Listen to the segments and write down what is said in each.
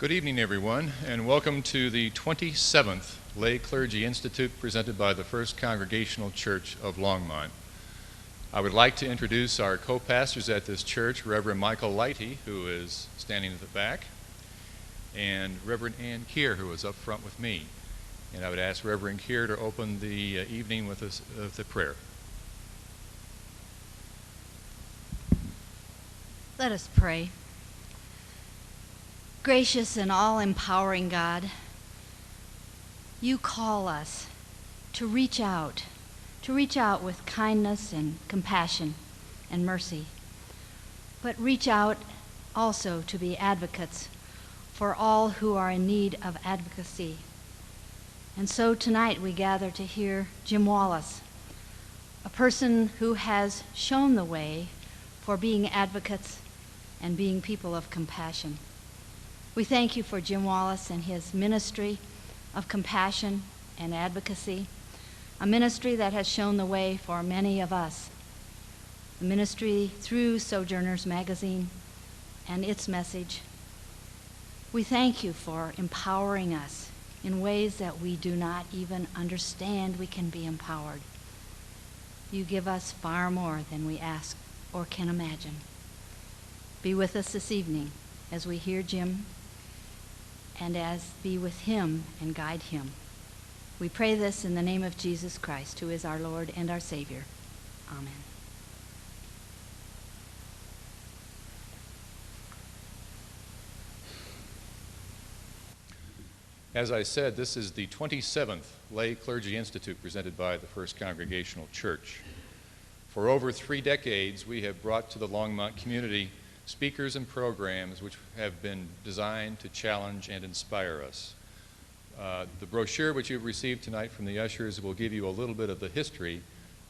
Good evening, everyone, and welcome to the 27th Lay Clergy Institute presented by the First Congregational Church of Longmont. I would like to introduce our co-pastors at this church, Reverend Michael Lighty, who is standing at the back, and Reverend Ann Keir, who is up front with me. And I would ask Reverend Keir to open the evening with us the prayer. Let us pray. Gracious and all-empowering God, you call us to reach out with kindness and compassion and mercy, but reach out also to be advocates for all who are in need of advocacy. And so tonight we gather to hear Jim Wallis, a person who has shown the way for being advocates and being people of compassion. We thank you for Jim Wallis and his ministry of compassion and advocacy, a ministry that has shown the way for many of us, a ministry through Sojourners Magazine and its message. We thank you for empowering us in ways that we do not even understand we can be empowered. You give us far more than we ask or can imagine. Be with us this evening as we hear Jim, and as be with him and guide him. We pray this in the name of Jesus Christ, who is our Lord and our Savior. Amen. As I said, this is the 27th Lay Clergy Institute presented by the First Congregational Church. For over 3 decades, we have brought to the Longmont community speakers and programs which have been designed to challenge and inspire us. The brochure which you've received tonight from the ushers will give you a little bit of the history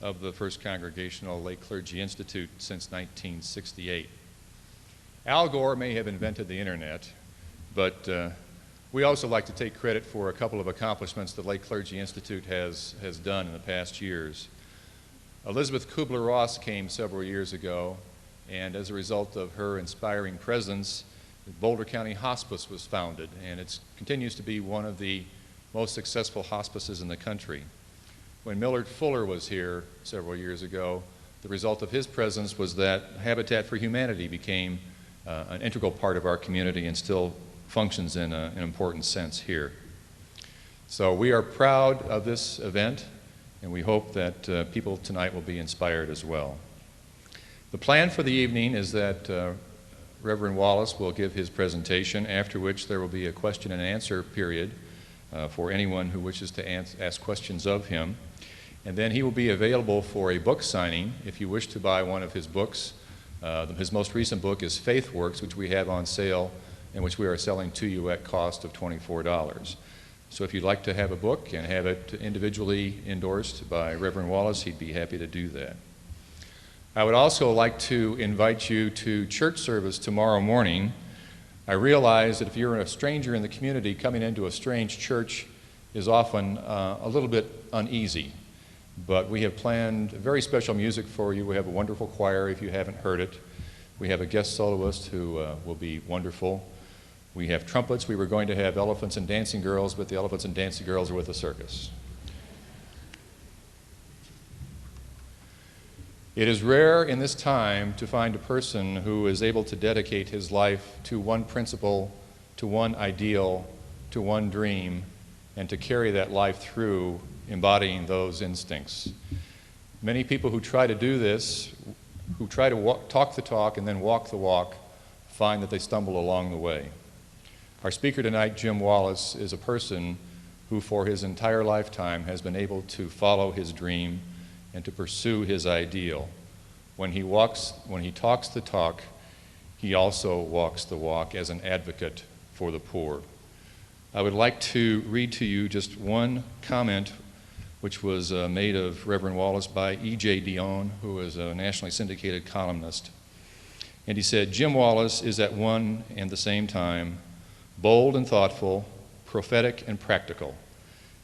of the First Congregational Lay Clergy Institute since 1968. Al Gore may have invented the internet, but we also like to take credit for a couple of accomplishments the Lay Clergy Institute has done in the past years. Elizabeth Kubler-Ross came several years ago, and as a result of her inspiring presence, Boulder County Hospice was founded, and it continues to be one of the most successful hospices in the country. When Millard Fuller was here several years ago, the result of his presence was that Habitat for Humanity became an integral part of our community and still functions in an important sense here. So we are proud of this event, and we hope that people tonight will be inspired as well. The plan for the evening is that Reverend Wallis will give his presentation, after which there will be a question and answer period for anyone who wishes to ask questions of him. And then he will be available for a book signing if you wish to buy one of his books. His most recent book is Faith Works, which we have on sale and which we are selling to you at cost of $24. So if you'd like to have a book and have it individually endorsed by Reverend Wallis, he'd be happy to do that. I would also like to invite you to church service tomorrow morning. I realize that if you're a stranger in the community, coming into a strange church is often a little bit uneasy. But we have planned very special music for you. We have a wonderful choir if you haven't heard it. We have a guest soloist who will be wonderful. We have trumpets. We were going to have elephants and dancing girls, but the elephants and dancing girls are with the circus. It is rare in this time to find a person who is able to dedicate his life to one principle, to one ideal, to one dream, and to carry that life through embodying those instincts. Many people who try to do this, who try to talk the talk and then walk the walk, find that they stumble along the way. Our speaker tonight, Jim Wallis, is a person who for his entire lifetime has been able to follow his dream and to pursue his ideal. When he talks the talk, he also walks the walk as an advocate for the poor. I would like to read to you just one comment which was made of Reverend Wallis by E.J. Dion, who is a nationally syndicated columnist. And he said, "Jim Wallis is at one and the same time bold and thoughtful, prophetic and practical.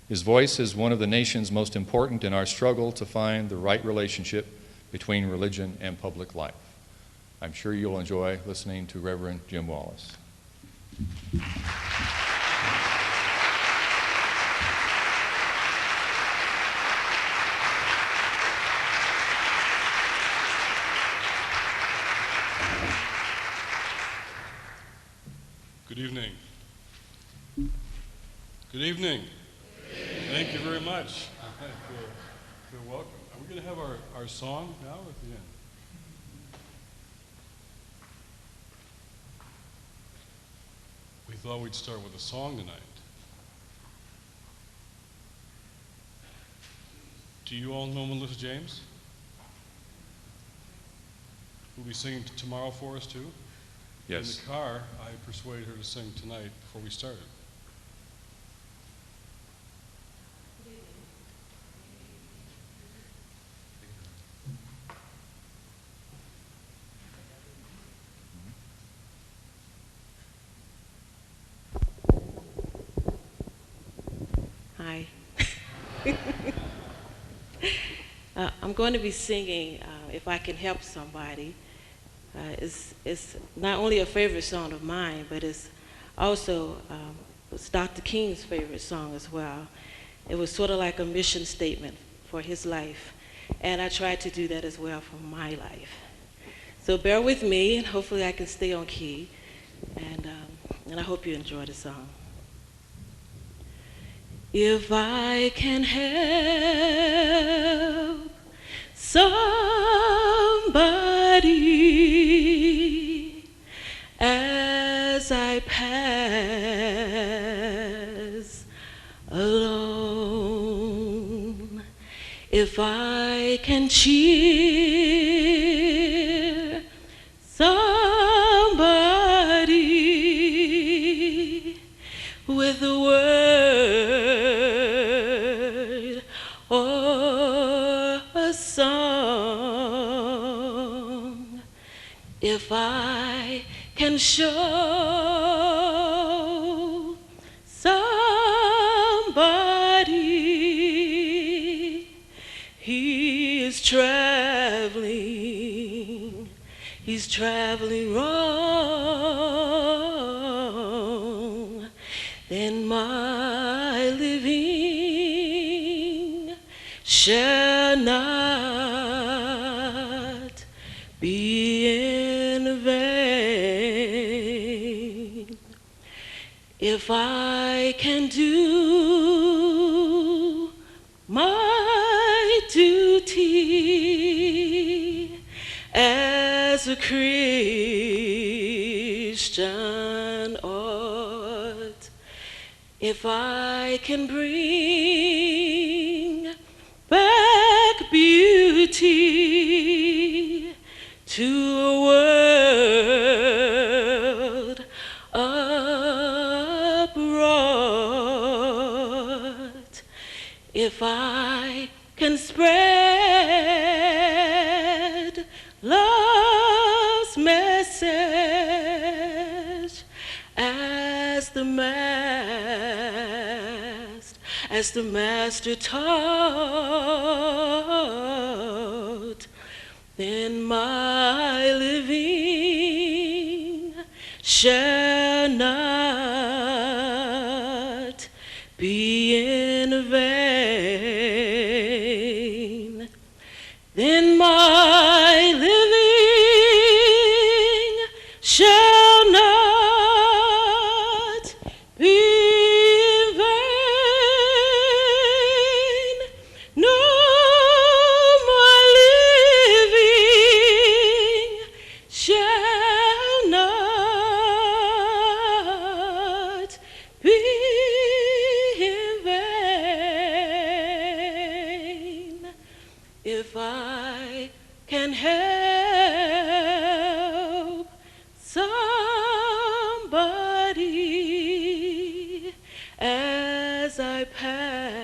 His voice is one of the nation's most important in our struggle to find the right relationship between religion and public life." I'm sure you'll enjoy listening to Reverend Jim Wallis. Good evening. Good evening. Thank you very much. You're welcome. Are we going to have our song now or at the end? We thought we'd start with a song tonight. Do you all know Melissa James? Who'll be singing tomorrow for us too? Yes. In the car, I persuaded her to sing tonight before we started. Hi. I'm going to be singing If I Can Help Somebody. It's not only a favorite song of mine, but it's also it's Dr. King's favorite song as well. It was sort of like a mission statement for his life, and I tried to do that as well for my life. So bear with me, and hopefully I can stay on key, and I hope you enjoy the song. If I can help somebody as I pass alone, if I can cheer somebody with a word or a song, if I can show somebody he's traveling wrong, then my living shall not be in vain. If I can do my duty as a Christian ought, if I can bring back beauty to a world upright, if I can spread love's message as the master taught, then my living shall not be in vain. Then my living shall not be in vain. No, my living shall not be in vain. If I can help somebody as I pass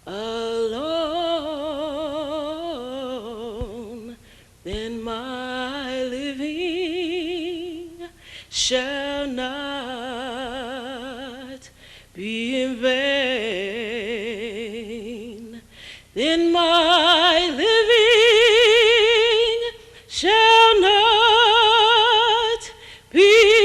alone, then my living shall not be in vain. Then my living shall not be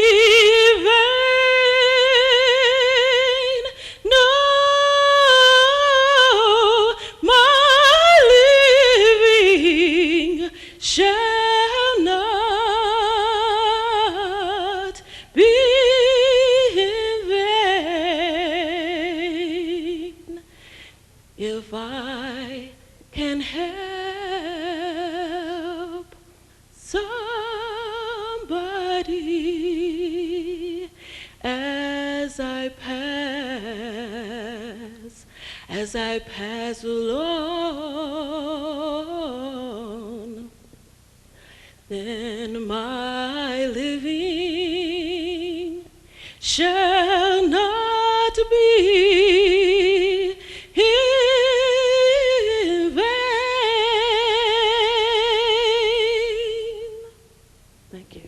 if I can help somebody as I pass along, then my living shall not be in vain. Thank you.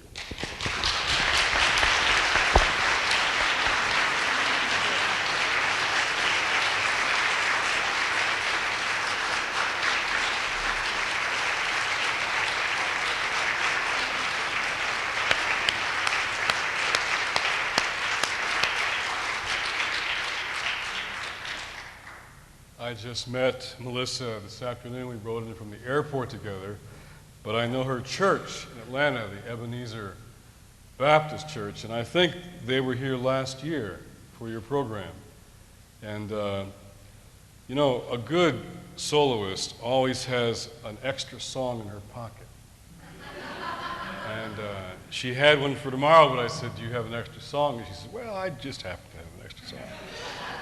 I just met Melissa this afternoon. We rode in from the airport together, but I know her church in Atlanta, the Ebenezer Baptist Church, and I think they were here last year for your program. And you know, a good soloist always has an extra song in her pocket. And she had one for tomorrow, but I said, do you have an extra song? And she said, well, I just happen to have an extra song.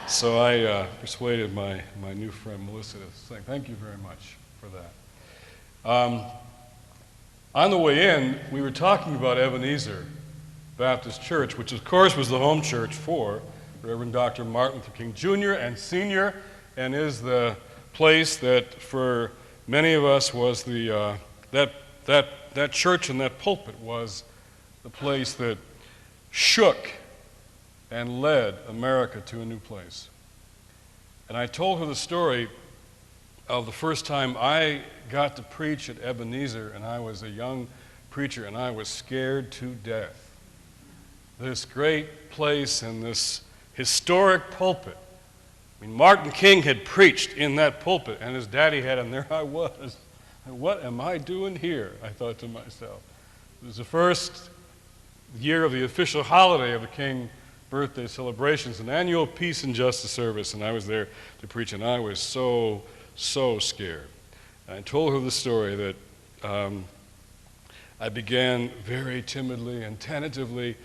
So I persuaded my new friend Melissa to sing. Thank you very much for that. On the way in, we were talking about Ebenezer Baptist Church, which of course was the home church for Reverend Dr. Martin Luther King Jr. and Sr., and is the place that for many of us was the that church and that pulpit was the place that shook and led America to a new place. And I told her the story of the first time I got to preach at Ebenezer, and I was a young preacher, and I was scared to death. This great place and this historic pulpit. I mean, Martin King had preached in that pulpit, and his daddy had, and there I was. What am I doing here? I thought to myself. It was the first year of the official holiday of the King birthday celebrations, an annual peace and justice service, and I was there to preach, and I was so scared. And I told her the story that I began very timidly and tentatively,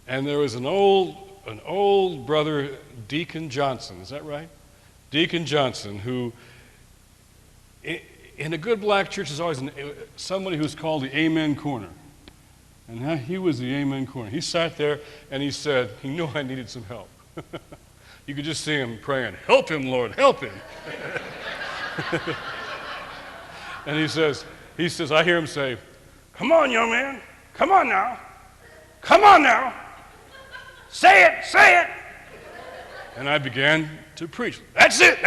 and there was an old brother, Deacon Johnson, is that right? Deacon Johnson, who in a good black church is always somebody who's called the Amen Corner. And he was the Amen Corner. He sat there and he said, he knew I needed some help. You could just see him praying, help him, Lord, help him. And he says, I hear him say, come on, young man, come on now, say it. And I began to preach. That's it,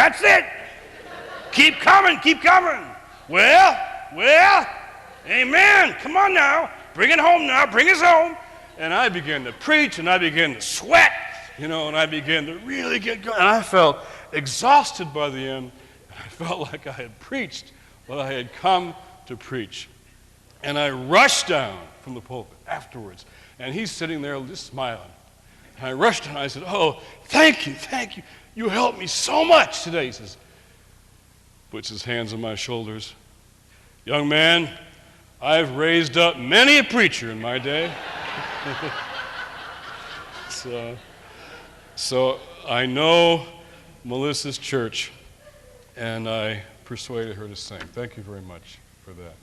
keep coming. Well, amen, come on now. Bring it home now, bring us home. And I began to preach, and I began to sweat, and I began to really get going. And I felt exhausted by the end, and I felt like I had preached what I had come to preach. And I rushed down from the pulpit afterwards, and he's sitting there just smiling. And I rushed down, and I said, oh, thank you. You helped me so much today. He says, puts his hands on my shoulders. Young man, I've raised up many a preacher in my day. So I know Melissa's church, and I persuaded her to sing. Thank you very much for that.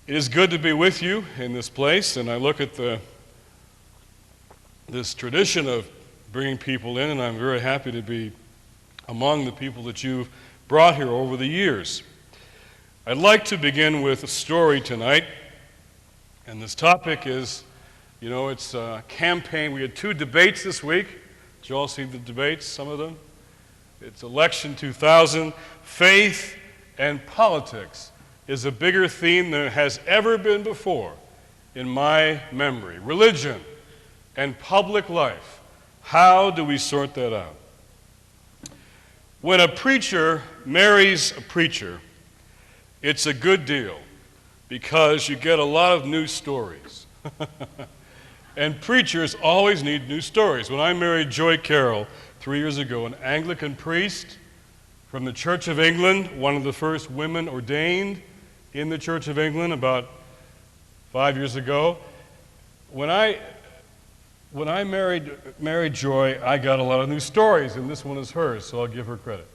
It is good to be with you in this place, and I look at this tradition of bringing people in, and I'm very happy to be among the people that you've brought here over the years. I'd like to begin with a story tonight, and this topic is, it's a campaign. We had 2 debates this week. Did you all see the debates, some of them? It's election 2000. Faith and politics is a bigger theme than it has ever been before in my memory. Religion and public life. How do we sort that out? When a preacher marries a preacher, it's a good deal because you get a lot of new stories. And preachers always need new stories. When I married Joy Carroll 3 years ago, an Anglican priest, from the Church of England, one of the first women ordained in the Church of England about 5 years ago. When I married Joy, I got a lot of new stories, and this one is hers, so I'll give her credit.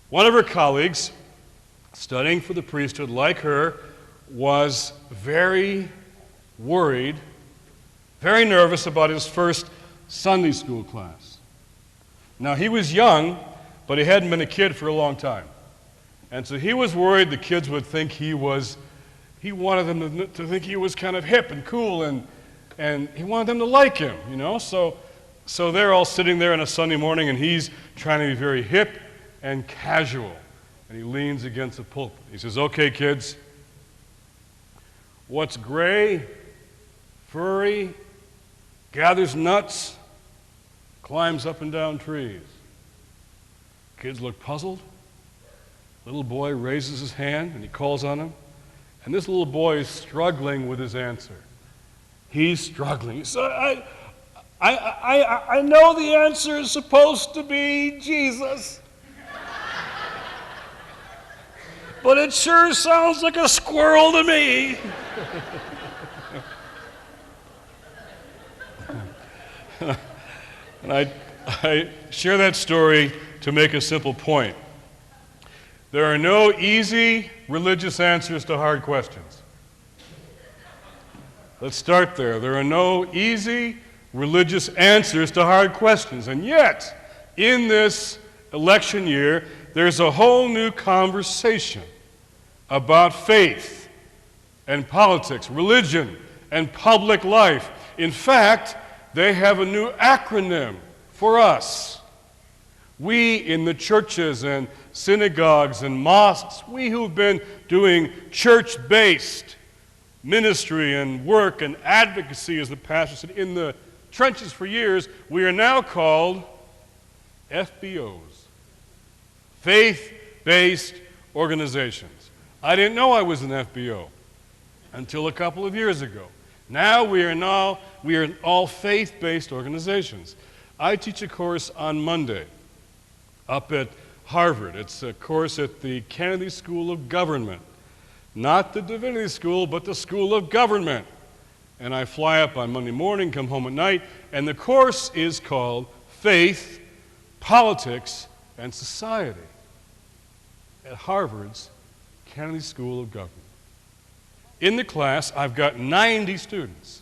One of her colleagues, studying for the priesthood like her, was very worried, very nervous about his first Sunday school class. Now, he was young, but he hadn't been a kid for a long time. And so he was worried the kids would think he wanted them to think he was kind of hip and cool, and he wanted them to like him, you know? So they're all sitting there on a Sunday morning, and he's trying to be very hip and casual. And he leans against the pulpit. He says, "Okay, kids, what's gray, furry, gathers nuts, climbs up and down trees?" Kids look puzzled. Little boy raises his hand and he calls on him. And this little boy is struggling with his answer. He's struggling. He says, I know the answer is supposed to be Jesus. But it sure sounds like a squirrel to me. And I share that story to make a simple point. There are no easy religious answers to hard questions. Let's start there. There are no easy religious answers to hard questions. And yet, in this election year, there's a whole new conversation about faith and politics, religion and public life. In fact, they have a new acronym for us. We in the churches and synagogues and mosques, we who've been doing church-based ministry and work and advocacy, as the pastor said, in the trenches for years, we are now called FBOs, faith-based organizations. I didn't know I was an FBO until a couple of years ago. Now we are all faith-based organizations. I teach a course on Monday up at Harvard. It's a course at the Kennedy School of Government. Not the Divinity School, but the School of Government. And I fly up on Monday morning, come home at night, and the course is called Faith, Politics, and Society at Harvard's Kennedy School of Government. In the class, I've got 90 students,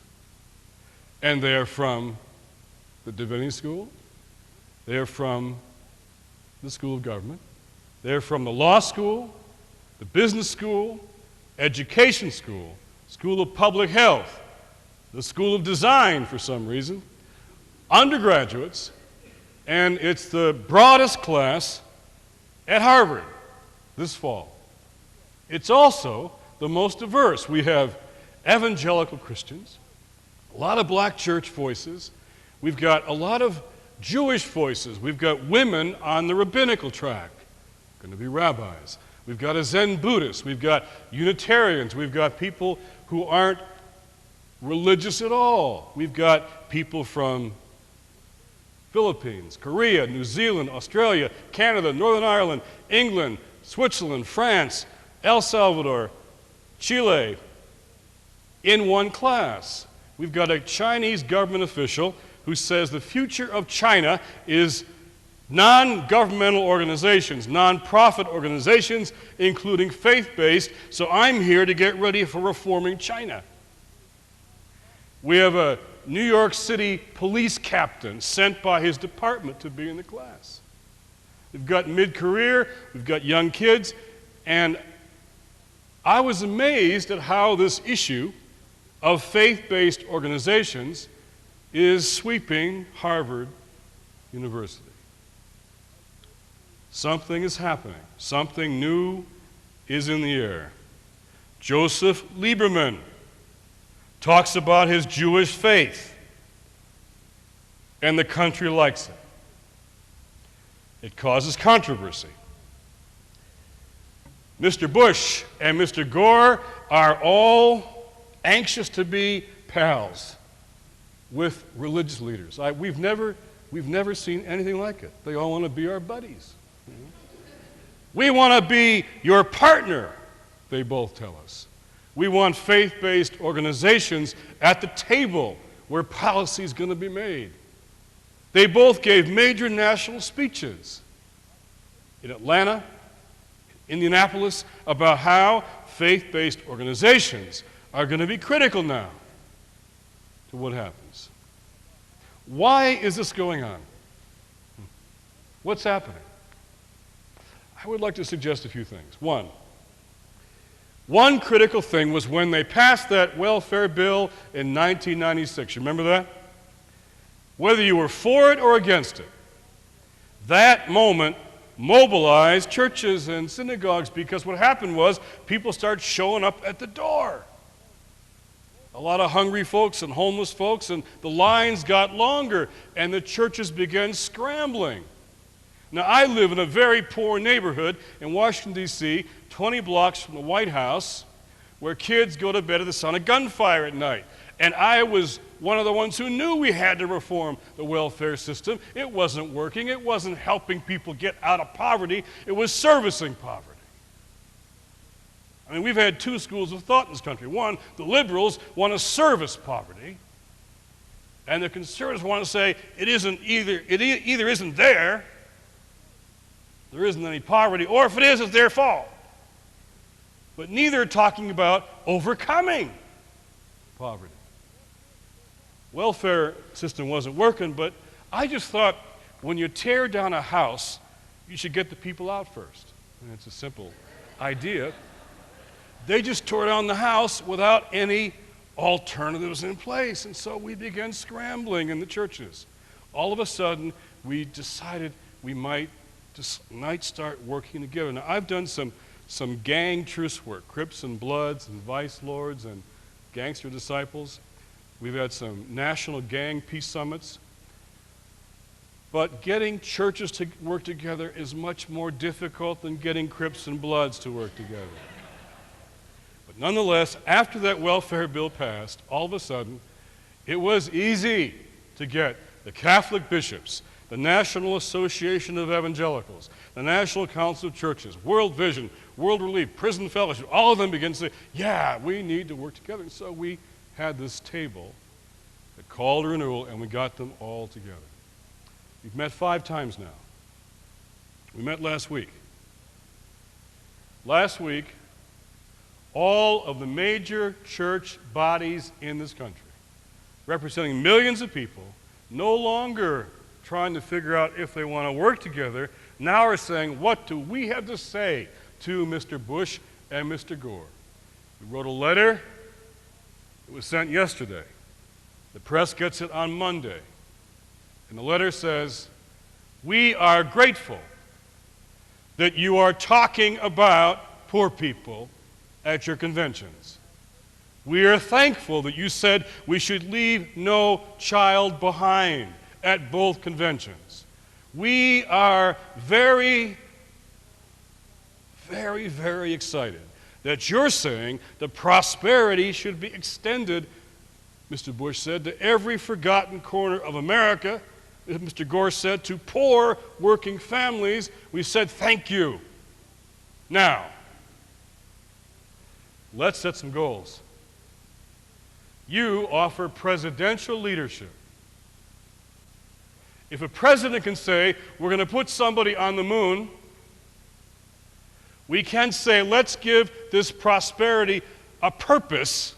and they are from the Divinity School, they are from the School of Government, they're from the law school, the business school, education school, School of Public Health, the School of Design for some reason, undergraduates, and it's the broadest class at Harvard this fall. It's also the most diverse. We have evangelical Christians, a lot of black church voices, we've got a lot of Jewish voices, we've got women on the rabbinical track, going to be rabbis. We've got a Zen Buddhist, we've got Unitarians, we've got people who aren't religious at all. We've got people from Philippines, Korea, New Zealand, Australia, Canada, Northern Ireland, England, Switzerland, France, El Salvador, Chile, in one class. We've got a Chinese government official who says the future of China is non-governmental organizations, non-profit organizations, including faith-based, so I'm here to get ready for reforming China. We have a New York City police captain sent by his department to be in the class. We've got mid-career, we've got young kids, and I was amazed at how this issue of faith-based organizations is sweeping Harvard University. Something is happening. Something new is in the air. Joseph Lieberman talks about his Jewish faith, and the country likes it. It causes controversy. Mr. Bush and Mr. Gore are all anxious to be pals with religious leaders. We've never seen anything like it. They all want to be our buddies. We want to be your partner, they both tell us. We want faith-based organizations at the table where policy is going to be made. They both gave major national speeches in Atlanta, Indianapolis, about how faith-based organizations are going to be critical now to what happens. Why is this going on? What's happening? I would like to suggest a few things. One critical thing was when they passed that welfare bill in 1996. You remember that? Whether you were for it or against it, that moment mobilized churches and synagogues, because what happened was people started showing up at the door. A lot of hungry folks and homeless folks, and the lines got longer, and the churches began scrambling. Now, I live in a very poor neighborhood in Washington, D.C., 20 blocks from the White House, where kids go to bed at the sound of gunfire at night. And I was one of the ones who knew we had to reform the welfare system. It wasn't working. It wasn't helping people get out of poverty. It was servicing poverty. I mean, we've had two schools of thought in this country. One, the liberals want to service poverty, and the conservatives want to say it either isn't there isn't any poverty, or if it is, it's their fault. But neither are talking about overcoming poverty. Welfare system wasn't working, but I just thought when you tear down a house, you should get the people out first. And it's a simple idea. They just tore down the house without any alternatives in place, and so we began scrambling in the churches. All of a sudden, we decided we might start working together. Now, I've done some gang truce work, Crips and Bloods and Vice Lords and Gangster Disciples. We've had some national gang peace summits. But getting churches to work together is much more difficult than getting Crips and Bloods to work together. But nonetheless, after that welfare bill passed, all of a sudden, it was easy to get the Catholic bishops, the National Association of Evangelicals, the National Council of Churches, World Vision, World Relief, Prison Fellowship, all of them began to say, yeah, we need to work together. And so we had this table that called renewal, and we got them all together. We've met 5 times now. We met last week. Last week, all of the major church bodies in this country, representing millions of people, no longer trying to figure out if they want to work together, now are saying, what do we have to say to Mr. Bush and Mr. Gore? We wrote a letter. It was sent yesterday. The press gets it on Monday. And the letter says, we are grateful that you are talking about poor people at your conventions. We are thankful that you said we should leave no child behind at both conventions. We are very, very, very excited that you're saying the prosperity should be extended, Mr. Bush said, to every forgotten corner of America. Mr. Gore said to poor working families. We said thank you. Now, let's set some goals. You offer presidential leadership. If a president can say, we're going to put somebody on the moon, we can say, let's give this prosperity a purpose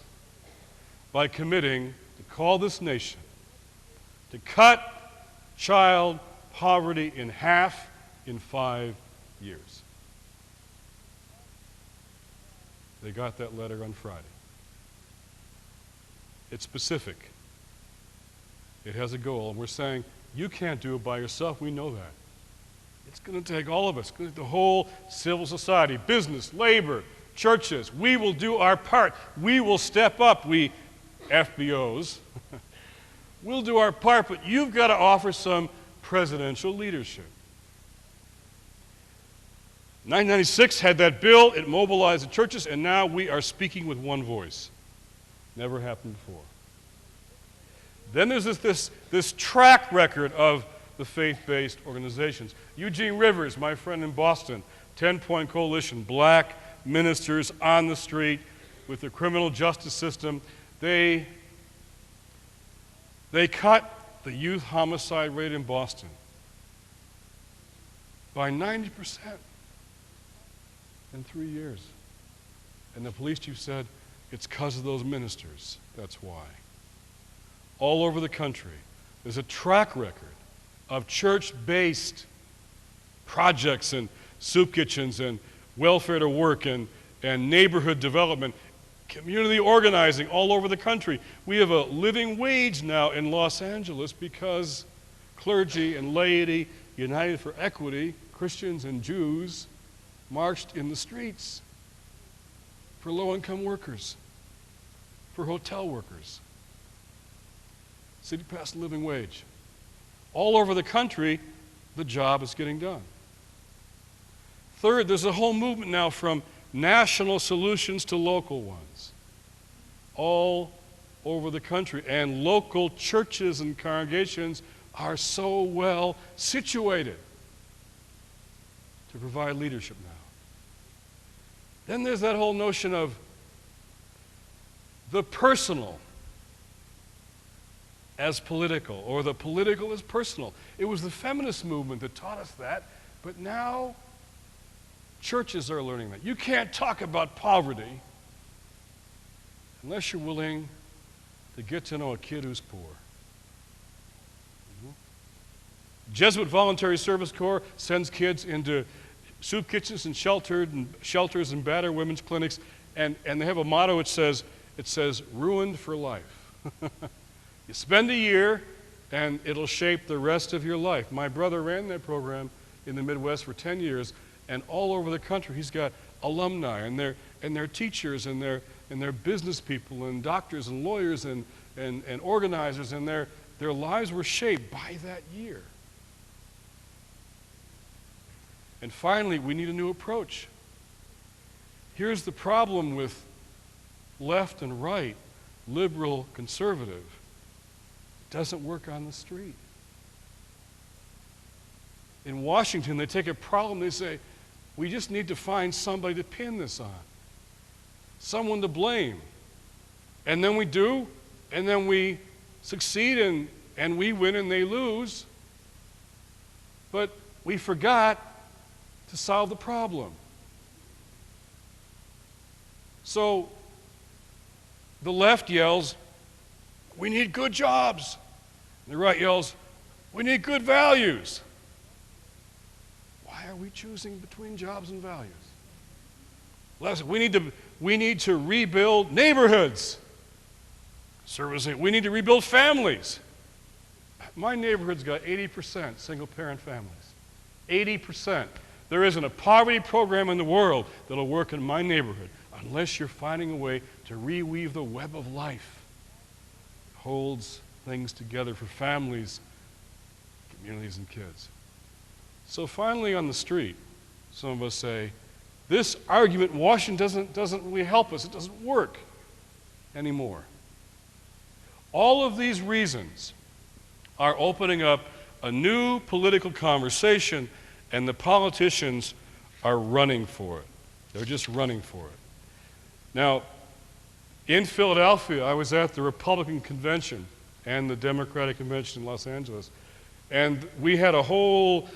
by committing to call this nation to cut child poverty in half in 5 years. They got that letter on Friday. It's specific. It has a goal, and we're saying, you can't do it by yourself. We know that. It's going to take all of us, the whole civil society, business, labor, churches. We will do our part. We will step up, we FBOs. We'll do our part, but you've got to offer some presidential leadership. 1996 had that bill. It mobilized the churches, and now we are speaking with one voice. Never happened before. Then there's this track record of the faith-based organizations. Eugene Rivers, my friend in Boston, 10-Point Coalition, black ministers on the street with the criminal justice system. They cut the youth homicide rate in Boston by 90% in 3 years. And the police chief said, it's because of those ministers. That's why. All over the country, there's a track record of church-based projects and soup kitchens and welfare to work and neighborhood development, community organizing all over the country. We have a living wage now in Los Angeles because clergy and laity, United for Equity, Christians and Jews, marched in the streets for low-income workers, for hotel workers. City passed a living wage. All over the country, the job is getting done. Third, there's a whole movement now from national solutions to local ones. All over the country. And local churches and congregations are so well situated to provide leadership now. Then there's that whole notion of the personal as political, or the political as personal. It was the feminist movement that taught us that, but now churches are learning that. You can't talk about poverty unless you're willing to get to know a kid who's poor. Jesuit Voluntary Service Corps sends kids into soup kitchens and shelters and battered women's clinics, and they have a motto. It says ruined for life. You spend a year and it'll shape the rest of your life. My brother ran that program in the Midwest for 10 years, and all over the country he's got alumni and their teachers and their business people and doctors and lawyers and organizers, and their lives were shaped by that year. And finally, we need a new approach. Here's the problem with left and right, liberal, conservative. It doesn't work on the street. In Washington, they take a problem, they say, we just need to find somebody to pin this on, someone to blame. And then we do, and then we succeed, and we win and they lose. But we forgot to solve the problem. So the left yells, we need good jobs. And the right yells, we need good values. Why are we choosing between jobs and values? We need to rebuild neighborhoods. Servicing, we need to rebuild families. My neighborhood's got 80% single-parent families. 80%. There isn't a poverty program in the world that'll work in my neighborhood unless you're finding a way to reweave the web of life. It holds things together for families, communities, and kids. So finally on the street, some of us say, this argument in Washington doesn't really help us. It doesn't work anymore. All of these reasons are opening up a new political conversation, and the politicians are running for it. They're just running for it. Now, in Philadelphia, I was at the Republican convention and the Democratic convention in Los Angeles, and we had a whole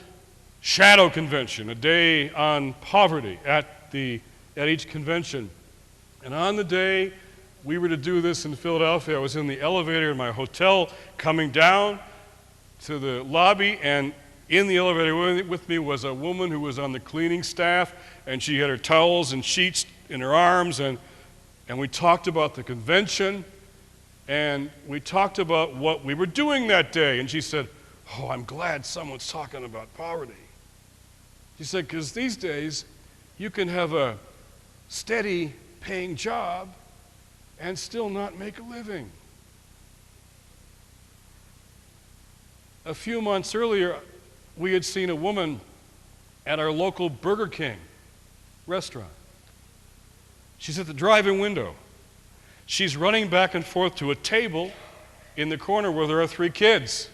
shadow convention, a day on poverty at each convention. And on the day we were to do this in Philadelphia, I was in the elevator in my hotel coming down to the lobby, and in the elevator with me was a woman who was on the cleaning staff, and she had her towels and sheets in her arms, and we talked about the convention, and we talked about what we were doing that day. And she said, oh, I'm glad someone's talking about poverty. She said, because these days you can have a steady paying job and still not make a living. A few months earlier, we had seen a woman at our local Burger King restaurant. She's at the drive-in window. She's running back and forth to a table in the corner where there are 3 kids.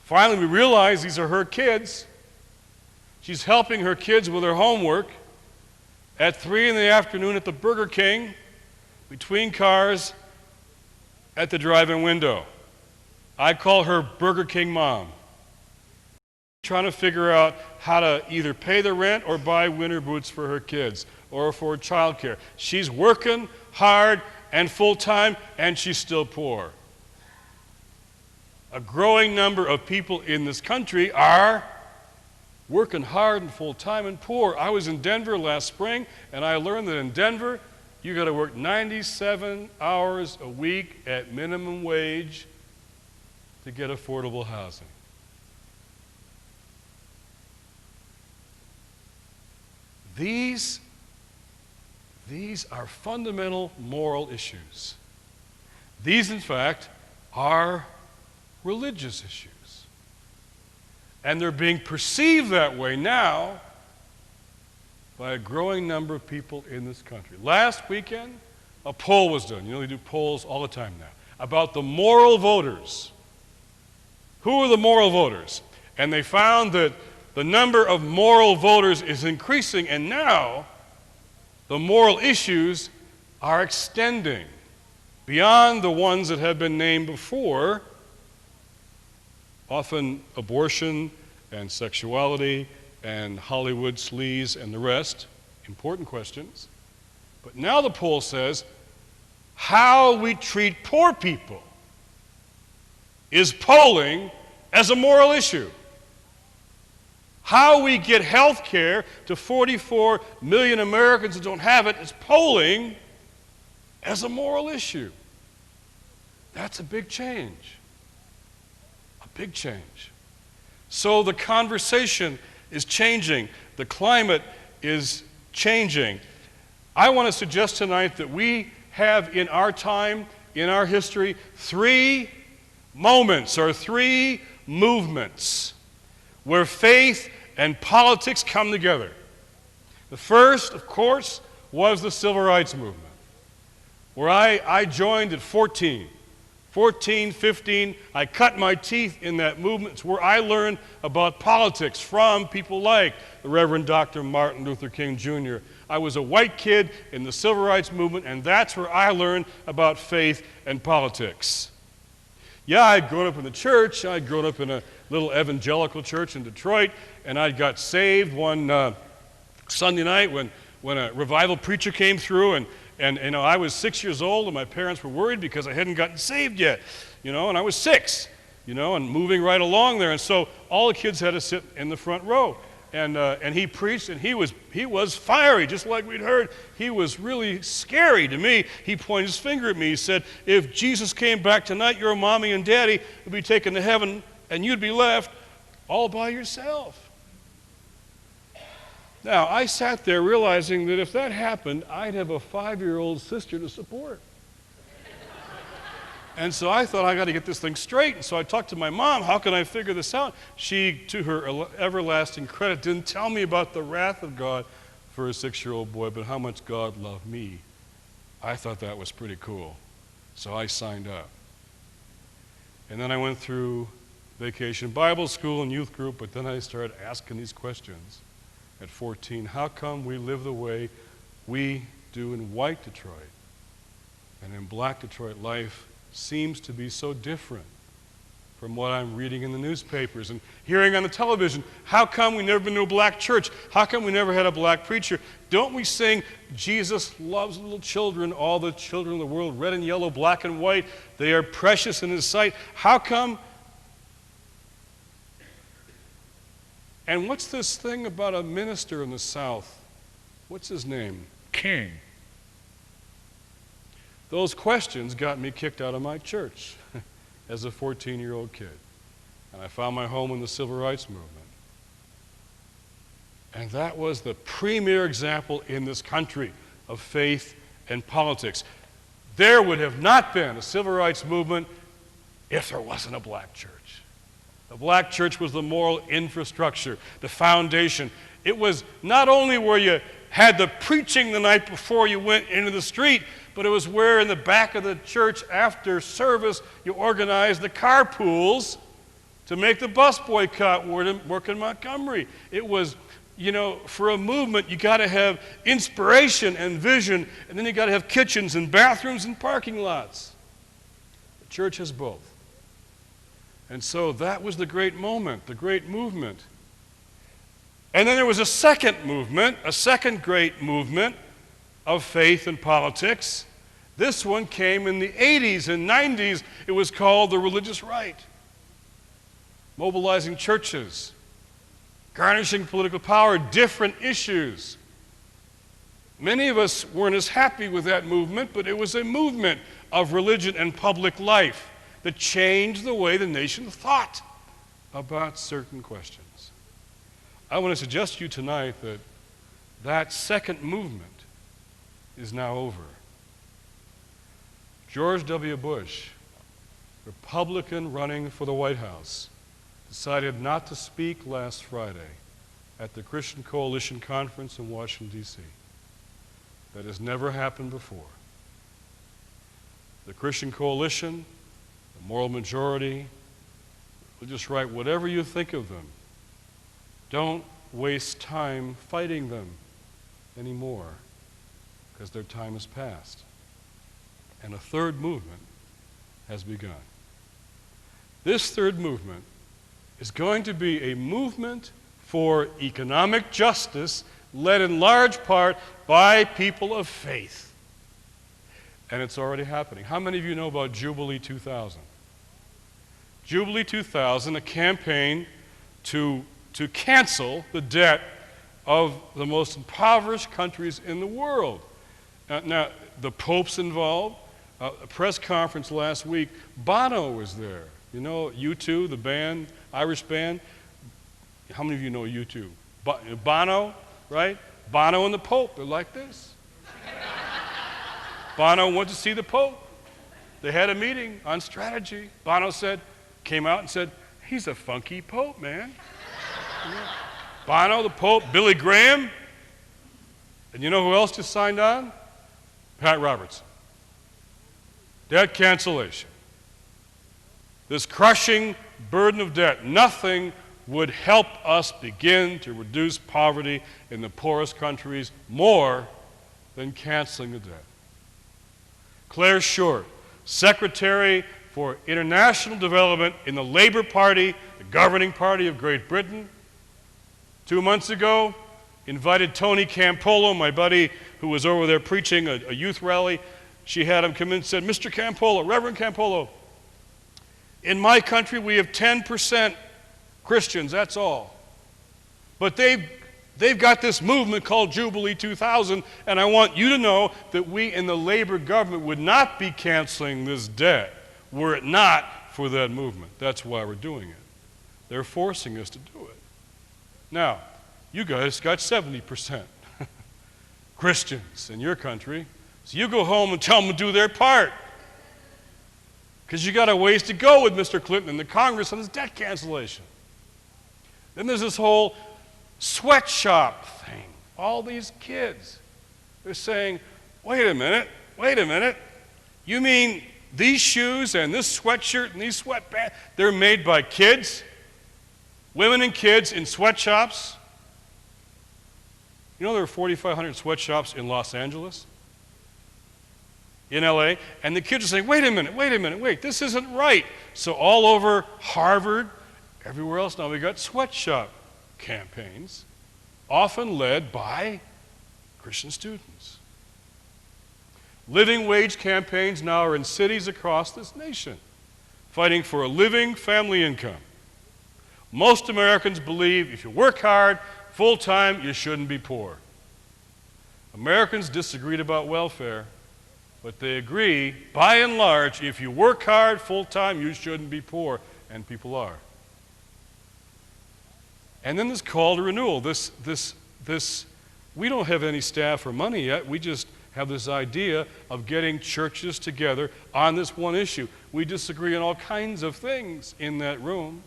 Finally, we realize these are her kids. She's helping her kids with their homework at 3 in the afternoon at the Burger King, between cars, at the drive-in window. I call her Burger King Mom. Trying to figure out how to either pay the rent or buy winter boots for her kids or for childcare. She's working hard and full-time, and she's still poor. A growing number of people in this country are working hard and full-time and poor. I was in Denver last spring, and I learned that in Denver, you got to work 97 hours a week at minimum wage to get affordable housing. These are fundamental moral issues. These, in fact, are religious issues. And they're being perceived that way now by a growing number of people in this country. Last weekend, a poll was done. You know, they do polls all the time now about the moral voters. Who are the moral voters? And they found that the number of moral voters is increasing, and now the moral issues are extending beyond the ones that have been named before, often abortion and sexuality and Hollywood sleaze and the rest, important questions. But now the poll says how we treat poor people is polling as a moral issue. How we get health care to 44 million Americans who don't have it is polling as a moral issue. That's a big change. A big change. So the conversation is changing. The climate is changing. I want to suggest tonight that we have in our time, in our history, 3 moments or 3 movements where faith and politics come together. The first, of course, was the Civil Rights Movement, where I joined at 14, 15. I cut my teeth in that movement. It's where I learned about politics from people like the Reverend Dr. Martin Luther King Jr. I was a white kid in the Civil Rights Movement, and that's where I learned about faith and politics. Yeah, I'd grown up in the church. I'd grown up in a little evangelical church in Detroit, and I got saved one Sunday night when a revival preacher came through, and you know, I was 6 years old, and my parents were worried because I hadn't gotten saved yet, you know, and I was 6, you know, and moving right along there, and so all the kids had to sit in the front row. And he preached, and he was fiery, just like we'd heard. He was really scary to me. He pointed his finger at me. He said, if Jesus came back tonight, your mommy and daddy would be taken to heaven, and you'd be left all by yourself. Now, I sat there realizing that if that happened, I'd have a 5-year-old sister to support. And so I thought, I got to get this thing straight. And so I talked to my mom, how can I figure this out? She, to her everlasting credit, didn't tell me about the wrath of God for a 6-year-old boy, but how much God loved me. I thought that was pretty cool. So I signed up. And then I went through Vacation Bible School and youth group, but then I started asking these questions at 14. How come we live the way we do in white Detroit? And in black Detroit, life seems to be so different from what I'm reading in the newspapers and hearing on the television. How come we never been to a black church? How come we never had a black preacher? Don't we sing, Jesus loves little children, all the children of the world, red and yellow, black and white, they are precious in His sight. How come? And what's this thing about a minister in the South? What's his name? King. Those questions got me kicked out of my church as a 14-year-old kid. And I found my home in the Civil Rights Movement. And that was the premier example in this country of faith and politics. There would have not been a Civil Rights Movement if there wasn't a black church. The black church was the moral infrastructure, the foundation. It was not only where you had the preaching the night before you went into the street, but it was where in the back of the church after service you organized the carpools to to make the bus boycott work in Montgomery. It was, for a movement, you got to have inspiration and vision, and then you got to have kitchens and bathrooms and parking lots. The church has both. And so that was the great moment, the great movement. And then there was a second movement, a second great movement of faith and politics. This one came in the 80s and 90s. It was called the religious right. Mobilizing churches, garnishing political power, different issues. Many of us weren't as happy with that movement, but it was a movement of religion and public life that changed the way the nation thought about certain questions. I want to suggest to you tonight that that second movement is now over. George W. Bush, Republican running for the White House, decided not to speak last Friday at the Christian Coalition Conference in Washington, D.C. That has never happened before. The Christian Coalition, the moral majority, religious right, whatever you think of them, don't waste time fighting them anymore because their time has passed. And a third movement has begun. This third movement is going to be a movement for economic justice led in large part by people of faith. And it's already happening. How many of you know about Jubilee 2000? Jubilee 2000, a campaign to cancel the debt of the most impoverished countries in the world. Now, the Pope's involved. A press conference last week, Bono was there. You know U2, the band, Irish band? How many of you know U2? Bono, right? Bono and the Pope, they're like this. Bono went to see the Pope. They had a meeting on strategy. Bono came out and said, he's a funky Pope, man. Bono, the Pope, Billy Graham. And you know who else just signed on? Pat Robertson. Debt cancellation. This crushing burden of debt. Nothing would help us begin to reduce poverty in the poorest countries more than canceling the debt. Claire Short, Secretary for International Development in the Labour Party, the governing party of Great Britain, 2 months ago, invited Tony Campolo, my buddy who was over there preaching a youth rally. She had him come in and said, Mr. Campolo, Reverend Campolo, in my country we have 10% Christians, that's all. But they've got this movement called Jubilee 2000, and I want you to know that we in the Labor government would not be canceling this debt were it not for that movement. That's why we're doing it. They're forcing us to do it. Now, you guys got 70% Christians in your country, so you go home and tell them to do their part. Because you got a ways to go with Mr. Clinton and the Congress on this debt cancellation. Then there's this whole sweatshop thing. All these kids, they're saying, wait a minute, you mean these shoes and this sweatshirt and these sweatpants, they're made by kids? Women and kids in sweatshops? You know there are 4,500 sweatshops in Los Angeles? In LA? And the kids are saying, wait a minute, this isn't right. So all over Harvard, everywhere else now we got sweatshop campaigns, often led by Christian students. Living wage campaigns now are in cities across this nation, fighting for a living family income. Most Americans believe if you work hard, full-time, you shouldn't be poor. Americans disagreed about welfare, but they agree, by and large, if you work hard, full-time, you shouldn't be poor, and people are. And then this call to renewal, we don't have any staff or money yet, we just have this idea of getting churches together on this one issue. We disagree on all kinds of things in that room.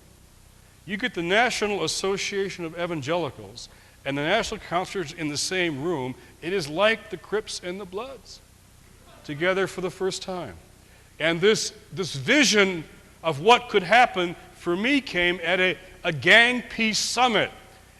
You get the National Association of Evangelicals and the National Counselors in the same room, it is like the Crips and the Bloods together for the first time. And this vision of what could happen for me came at a gang peace summit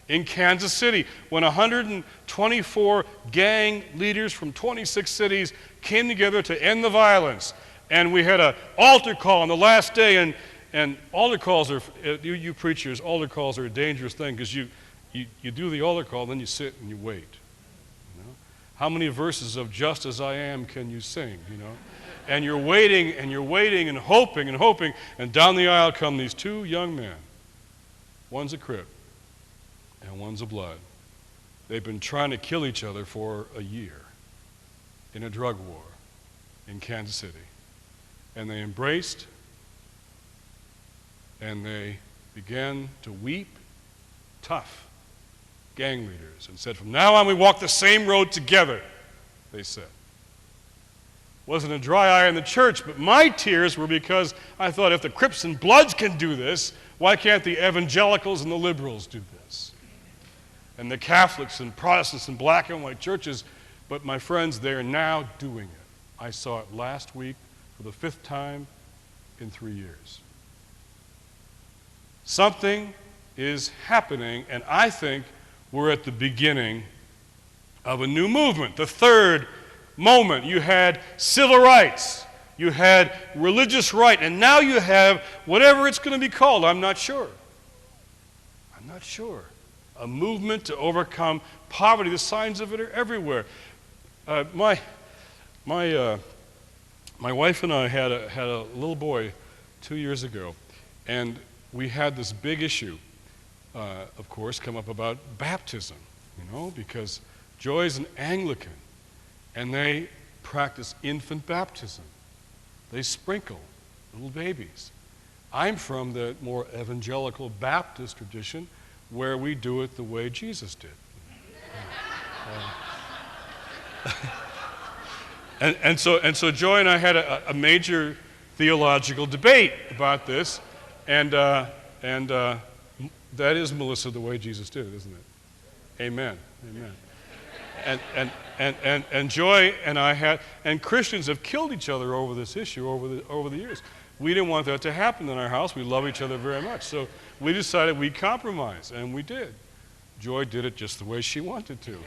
in Kansas City when 124 gang leaders from 26 cities came together to end the violence. And we had an altar call on the last day, and altar calls are, you preachers, altar calls are a dangerous thing because you do the altar call, then you sit and you wait. You know? How many verses of Just As I Am can you sing, you know? And you're waiting and hoping, and down the aisle come these two young men. One's a Crip, and one's a Blood. They've been trying to kill each other for a year in a drug war in Kansas City. And they embraced, and they began to weep, tough gang leaders, and said, from now on we walk the same road together, they said. Wasn't a dry eye in the church, but my tears were because I thought if the Crips and Bloods can do this, why can't the evangelicals and the liberals do this? And the Catholics and Protestants and black and white churches, but my friends, they're now doing it. I saw it last week for the 5th time in 3 years. Something is happening, and I think we're at the beginning of a new movement. The third moment, you had civil rights, you had religious right, and now you have whatever it's going to be called. I'm not sure. A movement to overcome poverty. The signs of it are everywhere. My wife and I had a little boy 2 years ago, and we had this big issue, of course, come up about baptism, because Joy's an Anglican, and they practice infant baptism. They sprinkle little babies. I'm from the more evangelical Baptist tradition where we do it the way Jesus did. And so Joy and I had a major theological debate about this, and that is, Melissa, the way Jesus did it, isn't it? Amen. And Joy and I had, and Christians have killed each other over this issue over the years. We didn't want that to happen in our house. We love each other very much. So we decided we'd compromise, and we did. Joy did it just the way she wanted to.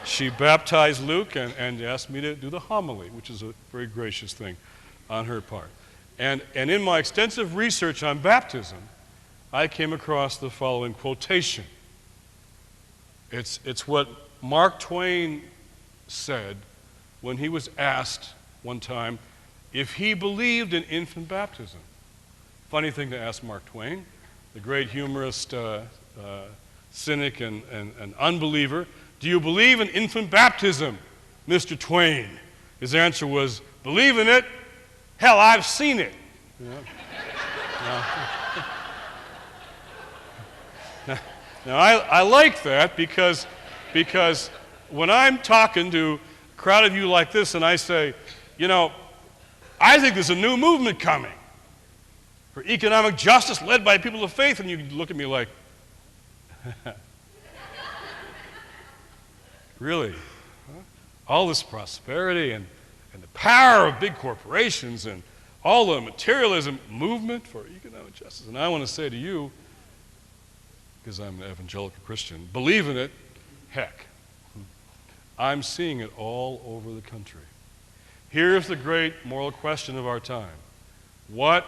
She baptized Luke and asked me to do the homily, which is a very gracious thing on her part. And in my extensive research on baptism, I came across the following quotation. It's what Mark Twain said when he was asked one time if he believed in infant baptism. Funny thing to ask Mark Twain, the great humorist, cynic, and unbeliever. Do you believe in infant baptism, Mr. Twain? His answer was, believe in it? Hell, I've seen it. Now I like that because when I'm talking to a crowd of you like this and I say, I think there's a new movement coming for economic justice led by people of faith, and you look at me like, really? Huh? All this prosperity and the power of big corporations and all the materialism movement for economic justice. And I want to say to you, because I'm an evangelical Christian, believe in it, heck. I'm seeing it all over the country. Here's the great moral question of our time. What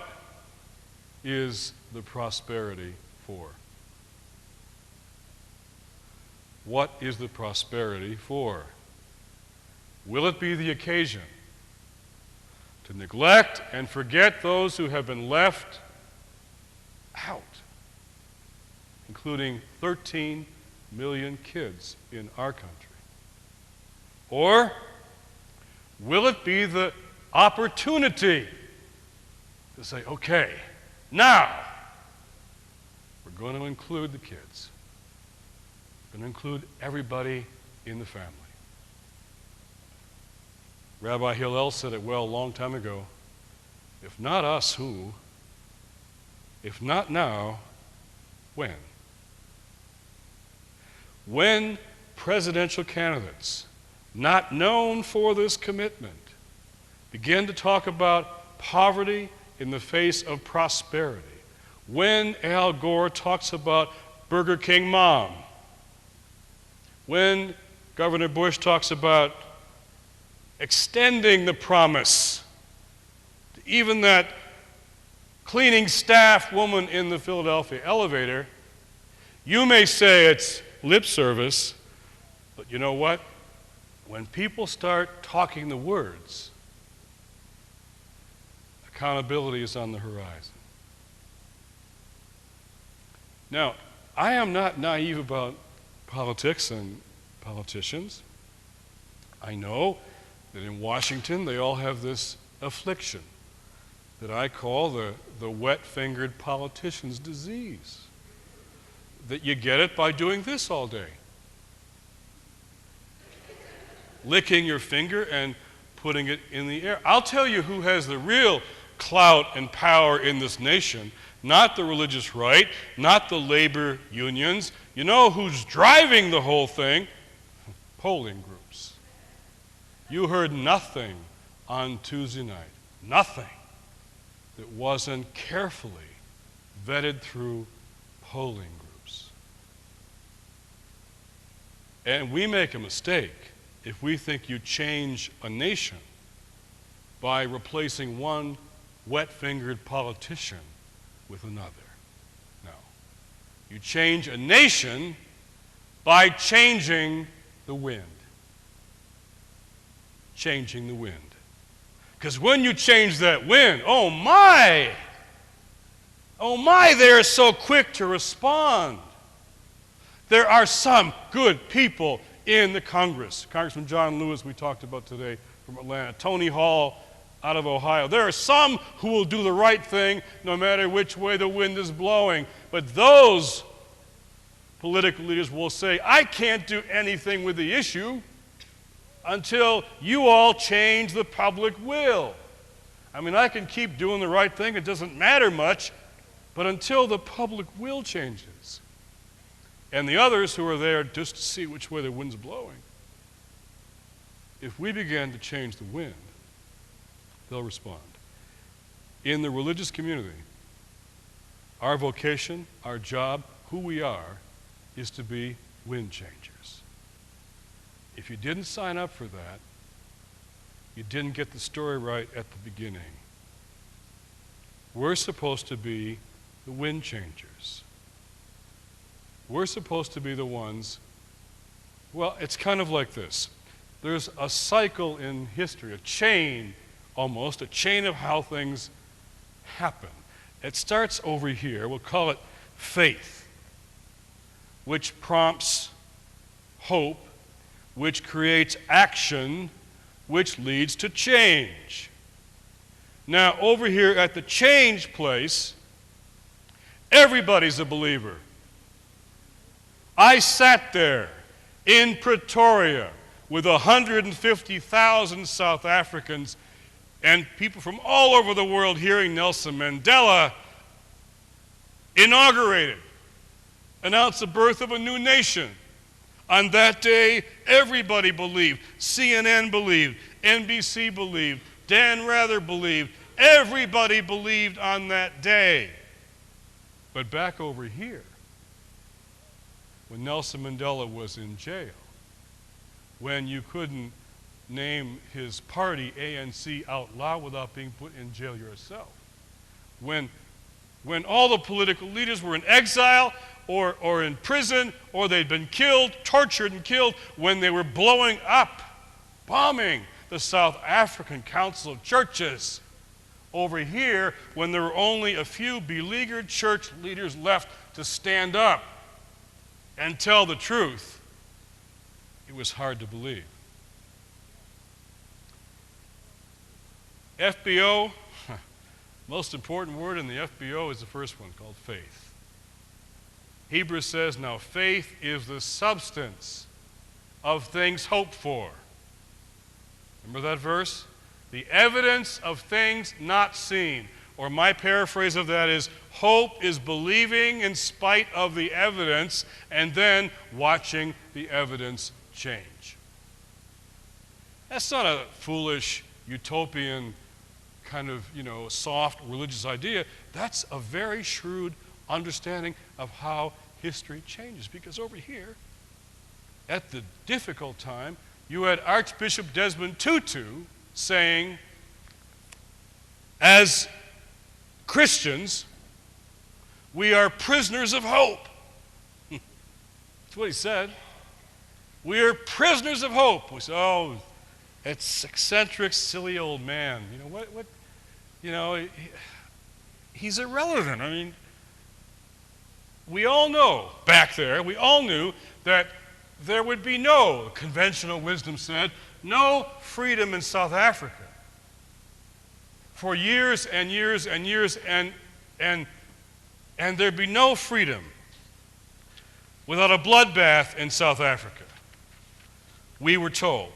is the prosperity for? What is the prosperity for? Will it be the occasion to neglect and forget those who have been left out, including 13 million kids in our country? Or will it be the opportunity to say, okay, now we're going to include the kids. We're going to include everybody in the family. Rabbi Hillel said it well a long time ago. If not us, who? If not now, when? When presidential candidates, not known for this commitment, begin to talk about poverty in the face of prosperity, when Al Gore talks about Burger King Mom, when Governor Bush talks about extending the promise to even that cleaning staff woman in the Philadelphia elevator, you may say it's lip service, but you know what? When people start talking the words, accountability is on the horizon. Now, I am not naive about politics and politicians. I know that in Washington they all have this affliction that I call the wet-fingered politician's disease. That you get it by doing this all day. Licking your finger and putting it in the air. I'll tell you who has the real clout and power in this nation. Not the religious right, not the labor unions. You know who's driving the whole thing? Polling groups. You heard nothing on Tuesday night. Nothing that wasn't carefully vetted through polling groups. And we make a mistake if we think you change a nation by replacing one wet-fingered politician with another. No. You change a nation by changing the wind. Changing the wind. Because when you change that wind, oh my, they're so quick to respond. There are some good people in the Congress. Congressman John Lewis, we talked about today from Atlanta. Tony Hall out of Ohio. There are some who will do the right thing no matter which way the wind is blowing. But those political leaders will say, I can't do anything with the issue until you all change the public will. I mean, I can keep doing the right thing, it doesn't matter much, but until the public will changes. And the others who are there just to see which way the wind's blowing, if we begin to change the wind, they'll respond. In the religious community, our vocation, our job, who we are, is to be wind changers. If you didn't sign up for that, you didn't get the story right at the beginning. We're supposed to be the wind changers. We're supposed to be the ones, well, it's kind of like this. There's a cycle in history, a chain almost, a chain of how things happen. It starts over here, we'll call it faith, which prompts hope, which creates action, which leads to change. Now, over here at the change place, everybody's a believer. I sat there in Pretoria with 150,000 South Africans and people from all over the world hearing Nelson Mandela inaugurated, announce the birth of a new nation. On that day, everybody believed. CNN believed. NBC believed. Dan Rather believed. Everybody believed on that day. But back over here, when Nelson Mandela was in jail, when you couldn't name his party, ANC, out loud without being put in jail yourself, when all the political leaders were in exile or in prison, or they'd been killed, tortured and killed, when they were blowing up, bombing the South African Council of Churches. Over here, when there were only a few beleaguered church leaders left to stand up and tell the truth, it was hard to believe. FBO, most important word in the FBO is the first one, called faith. Hebrews says, now faith is the substance of things hoped for. Remember that verse? The evidence of things not seen. Or my paraphrase of that is, hope is believing in spite of the evidence and then watching the evidence change. That's not a foolish, utopian kind of, soft religious idea. That's a very shrewd understanding of how history changes. Because over here, at the difficult time, you had Archbishop Desmond Tutu saying, as Christians, we are prisoners of hope. That's what he said. We are prisoners of hope. We said, oh, it's eccentric, silly old man. He's irrelevant. I mean, we all know back there, we all knew that there would be no, conventional wisdom said, no freedom in South Africa for years and years and years, and there'd be no freedom without a bloodbath in South Africa. We were told.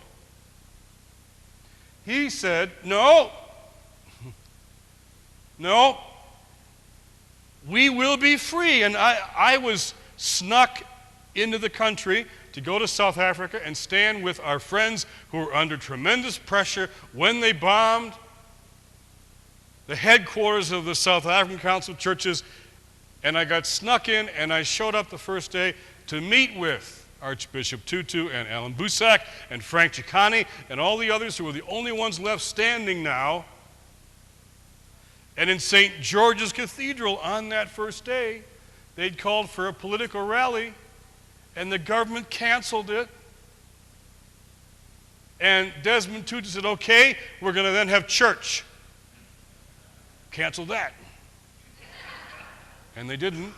He said, no, we will be free. And I was snuck into the country to go to South Africa and stand with our friends who were under tremendous pressure when they bombed the headquarters of the South African Council of Churches. And I got snuck in, and I showed up the first day to meet with Archbishop Tutu and Alan Busak and Frank Chikani and all the others who were the only ones left standing now. And in St. George's Cathedral on that first day, they'd called for a political rally, and the government canceled it. And Desmond Tutu said, okay, we're going to then have church. Cancel that. And they didn't.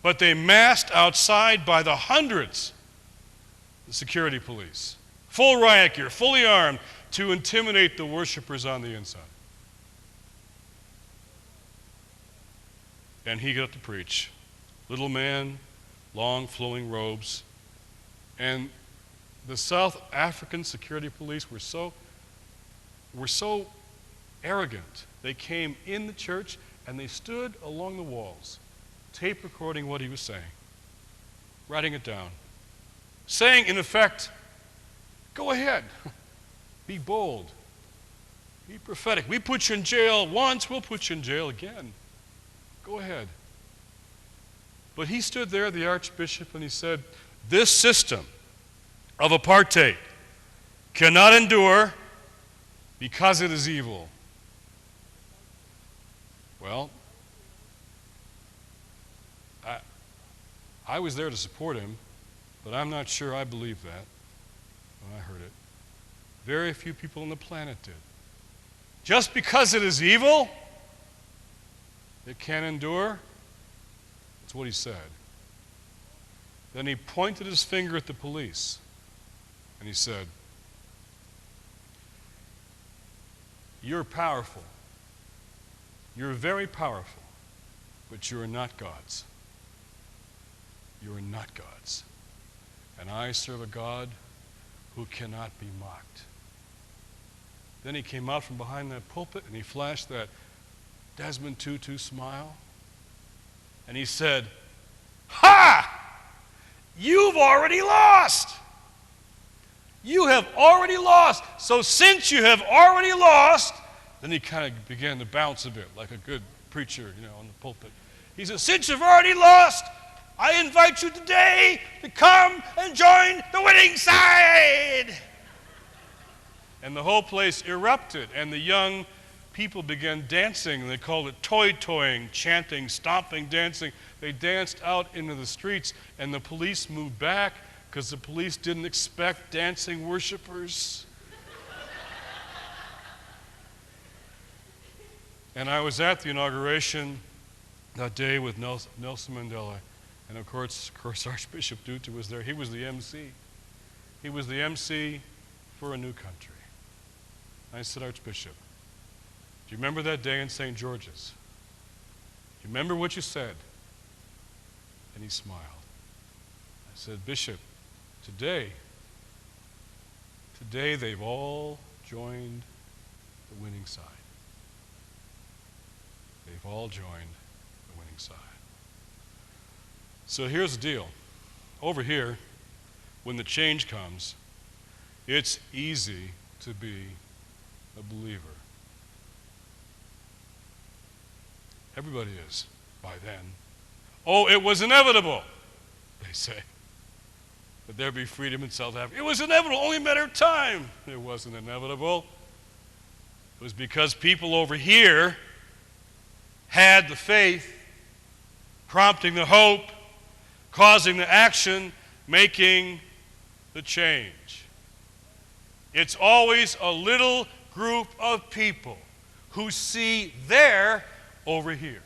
But they massed outside by the hundreds, the security police, full riot gear, fully armed, to intimidate the worshipers on the inside. And he got up to preach. Little man, long flowing robes. And the South African security police were so arrogant. They came in the church and they stood along the walls, tape recording what he was saying, writing it down, saying, in effect, go ahead, be bold, be prophetic. We put you in jail once, we'll put you in jail again. Go ahead. But he stood there, the Archbishop, and he said, this system of apartheid cannot endure because it is evil. Well, I was there to support him, but I'm not sure I believed that when I heard it. Very few people on the planet did. Just because it is evil, it can't endure. That's what he said. Then he pointed his finger at the police, and he said, you're powerful. You're very powerful, but you are not God's. You are not God's. And I serve a God who cannot be mocked. Then he came out from behind that pulpit and he flashed that Desmond Tutu smile. And he said, ha! You've already lost. You have already lost. So since you have already lost, then he kind of began to bounce a bit like a good preacher, on the pulpit. He said, since you've already lost, I invite you today to come and join the winning side. And the whole place erupted, and the young people began dancing. They called it toy-toying, chanting, stomping, dancing. They danced out into the streets, and the police moved back because the police didn't expect dancing worshipers. And I was at the inauguration that day with Nelson Mandela. And of course, Archbishop Tutu was there. He was the MC. He was the MC for a new country. I said, Archbishop, do you remember that day in St. George's? Do you remember what you said? And he smiled. I said, Bishop, today they've all joined the winning side. They've all joined the winning side. So here's the deal. Over here, when the change comes, it's easy to be a believer. Everybody is by then. Oh, it was inevitable, they say, that there be freedom in South Africa. It was inevitable, only a matter of time. It wasn't inevitable. It was because people over here had the faith, prompting the hope, causing the action, making the change. It's always a little group of people who see there over here.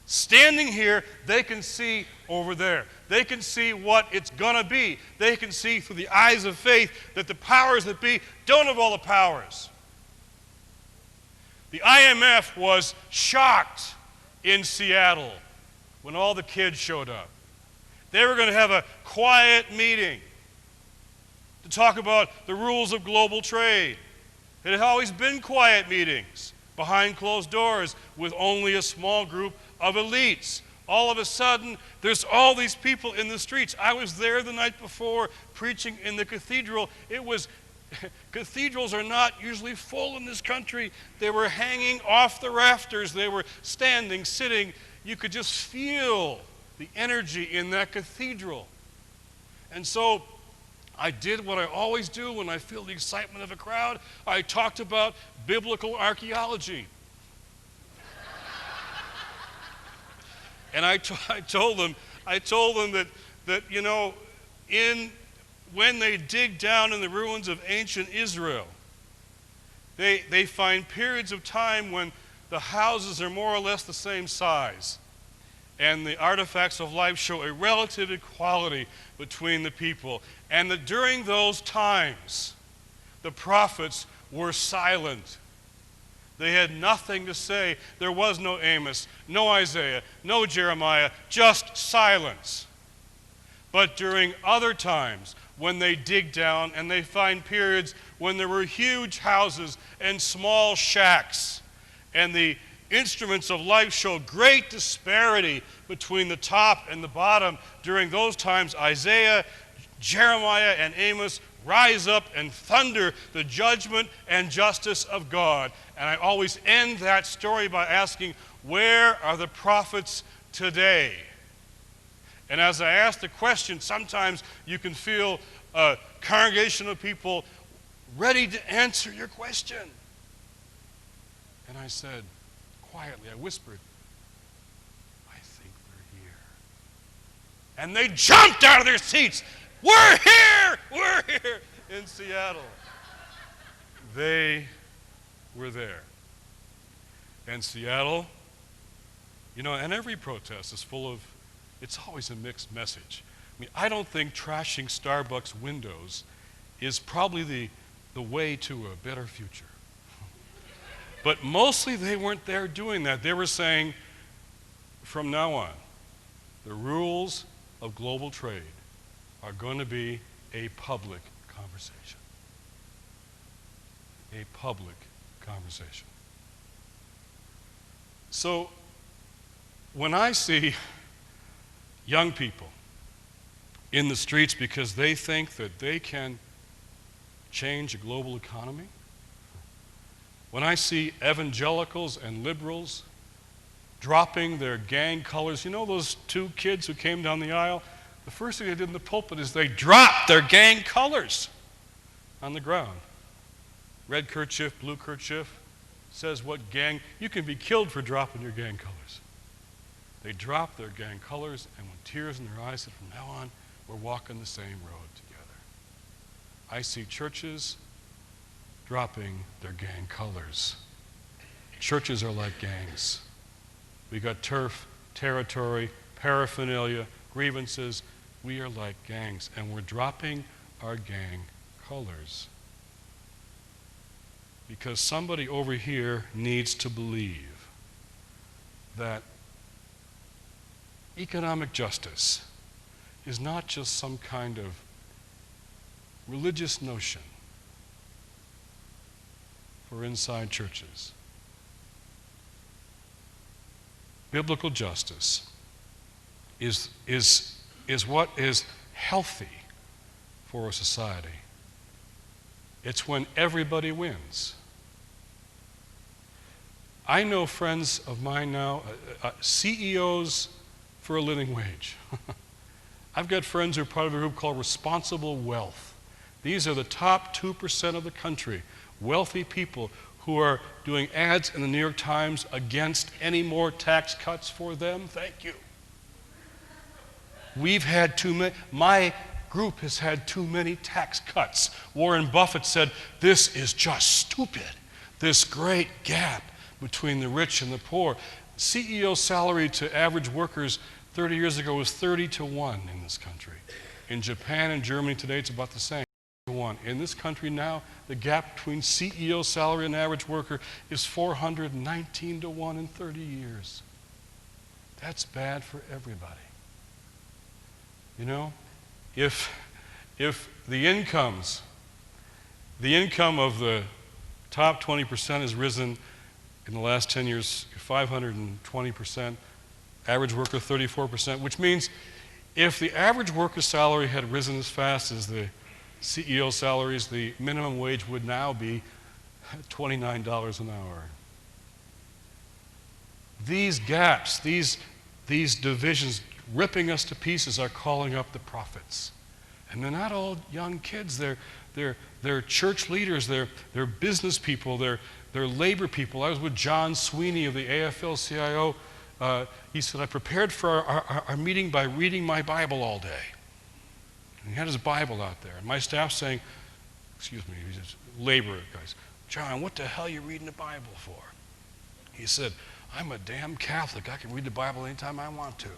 Standing here, they can see over there. They can see what it's going to be. They can see through the eyes of faith that the powers that be don't have all the powers. The IMF was shocked in Seattle when all the kids showed up. They were going to have a quiet meeting to talk about the rules of global trade. It had always been quiet meetings behind closed doors with only a small group of elites. All of a sudden, there's all these people in the streets. I was there the night before preaching in the cathedral. Cathedrals are not usually full in this country. They were hanging off the rafters. They were standing, sitting. You could just feel the energy in that cathedral. And so I did what I always do when I feel the excitement of a crowd. I talked about biblical archaeology. And I told them that you know, when they dig down in the ruins of ancient Israel, they find periods of time when the houses are more or less the same size. And the artifacts of life show a relative equality between the people. And that during those times, the prophets were silent. They had nothing to say. There was no Amos, no Isaiah, no Jeremiah, just silence. But during other times, when they dig down and they find periods when there were huge houses and small shacks, and the instruments of life show great disparity between the top and the bottom. During those times, Isaiah, Jeremiah, and Amos rise up and thunder the judgment and justice of God. And I always end that story by asking, where are the prophets today? And as I ask the question, sometimes you can feel a congregation of people ready to answer your question. And I said, quietly, I whispered, I think they're here. And they jumped out of their seats. We're here in Seattle. They were there. And Seattle, you know, and every protest is full of, it's always a mixed message. I mean, I don't think trashing Starbucks windows is probably the way to a better future. But mostly they weren't there doing that. They were saying, from now on, the rules of global trade are going to be a public conversation. A public conversation. So, when I see young people in the streets because they think that they can change a global economy, when I see evangelicals and liberals dropping their gang colors, you know those two kids who came down the aisle? The first thing they did in the pulpit is they dropped their gang colors on the ground. Red kerchief, blue kerchief, says what gang, you can be killed for dropping your gang colors. They dropped their gang colors, and with tears in their eyes said, from now on, we're walking the same road together. I see churches dropping their gang colors. Churches are like gangs. We got turf, territory, paraphernalia, grievances. We are like gangs, and we're dropping our gang colors. Because somebody over here needs to believe that economic justice is not just some kind of religious notion for inside churches. Biblical justice is what is healthy for a society. It's when everybody wins. I know friends of mine now, CEOs for a living wage. I've got friends who are part of a group called Responsible Wealth. These are the top 2% of the country, wealthy people who are doing ads in the New York Times against any more tax cuts for them. Thank you. We've had too many. My group has had too many tax cuts. Warren Buffett said, this is just stupid, this great gap between the rich and the poor. CEO salary to average workers 30 years ago was 30 to 1 in this country. In Japan and Germany today, it's about the same. To 1. In this country now, the gap between CEO salary and average worker is 419 to 1 in 30 years. That's bad for everybody. You know, if the income of the top 20% has risen in the last 10 years 520%, average worker 34%, which means if the average worker's salary had risen as fast as the CEO salaries, the minimum wage would now be $29 an hour. These gaps, these divisions ripping us to pieces are calling up the prophets. And they're not all young kids, they're church leaders, they're business people, they're labor people. I was with John Sweeney of the AFL-CIO. He said, I prepared for our meeting by reading my Bible all day. And he had his Bible out there. And my staff saying, excuse me, he's just labor guys, John, what the hell are you reading the Bible for? He said, I'm a damn Catholic. I can read the Bible anytime I want to.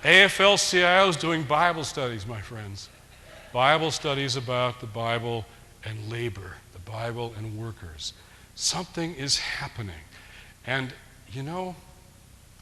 AFL-CIO is doing Bible studies, my friends. Bible studies about the Bible and labor, the Bible and workers. Something is happening. And, you know,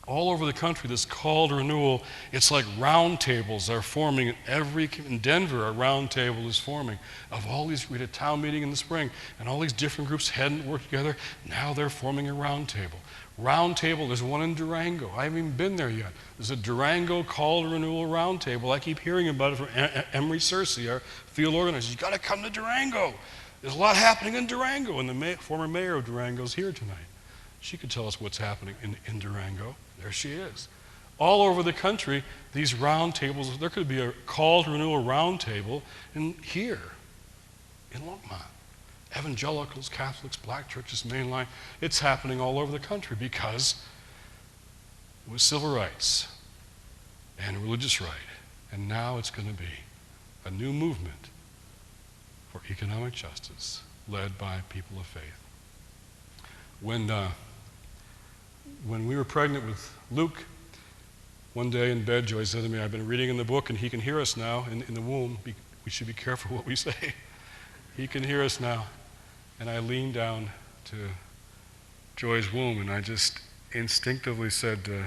all over the country, this call to renewal, it's like round tables are forming. In Denver, a round table is forming of all these. We had a town meeting in the spring, and all these different groups hadn't worked together. Now they're forming a round table. Round table, there's one in Durango. I haven't even been there yet. There's a Durango call to renewal round table. I keep hearing about it from Emery Searcy, our field organizer. You got to come to Durango. There's a lot happening in Durango, and the former mayor of Durango is here tonight. She could tell us what's happening in Durango. There she is. All over the country, these round tables, there could be a call to renewal round table here in Longmont. Evangelicals, Catholics, black churches, mainline. It's happening all over the country because it was civil rights and religious right. And now it's going to be a new movement for economic justice led by people of faith. When we were pregnant with Luke, one day in bed, Joy said to me, I've been reading in the book and he can hear us now in the womb. We should be careful what we say. He can hear us now. And I leaned down to Joy's womb and I just instinctively said to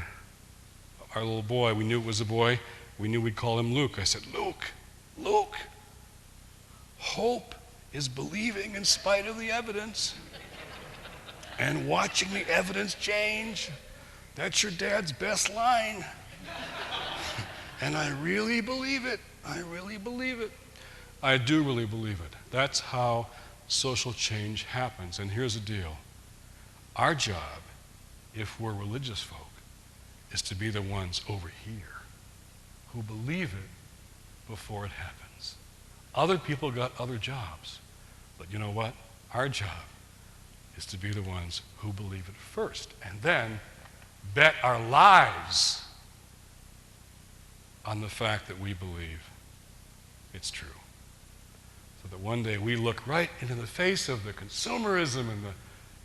our little boy, we knew it was a boy, we knew we'd call him Luke. I said, Luke, hope is believing in spite of the evidence. And watching the evidence change. That's your dad's best line. And I really believe it. I really believe it. I do really believe it. That's how social change happens. And here's the deal. Our job, if we're religious folk, is to be the ones over here who believe it before it happens. Other people got other jobs. But you know what? Our job is to be the ones who believe it first and then bet our lives on the fact that we believe it's true. So that one day we look right into the face of the consumerism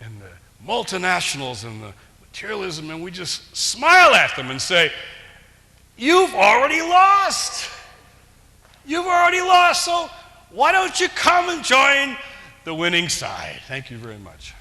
and the multinationals and the materialism and we just smile at them and say, you've already lost. You've already lost, so why don't you come and join the winning side? Thank you very much.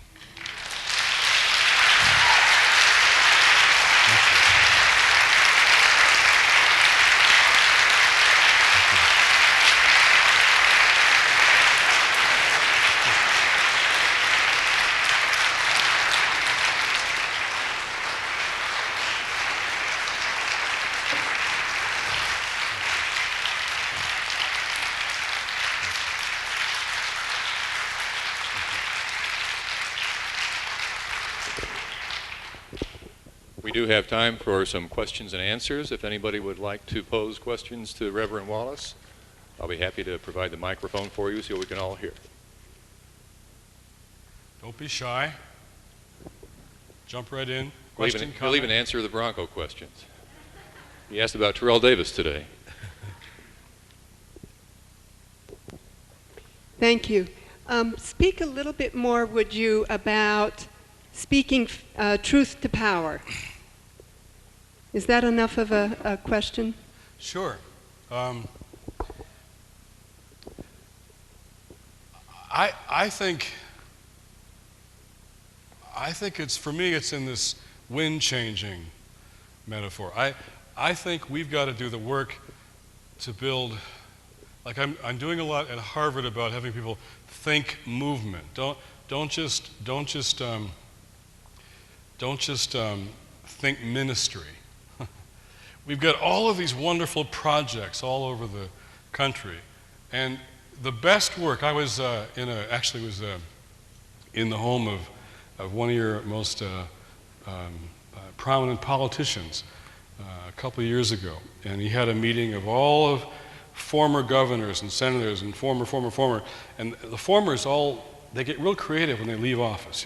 do have time for some questions and answers. If anybody would like to pose questions to Reverend Wallis, I'll be happy to provide the microphone for you so we can all hear. Don't be shy. Jump right in. He'll even answer the Bronco questions. He asked about Terrell Davis today. Thank you. Speak a little bit more, would you, about speaking truth to power. Is that enough of a question? Sure. I think it's, for me, it's in this wind-changing metaphor. I think we've got to do the work to build, like I'm doing a lot at Harvard about having people think movement. Don't just think ministry. We've got all of these wonderful projects all over the country, and the best work. I was in the home of one of your most prominent politicians a couple of years ago, and he had a meeting of all of former governors and senators and former, and the formers they get real creative when they leave office.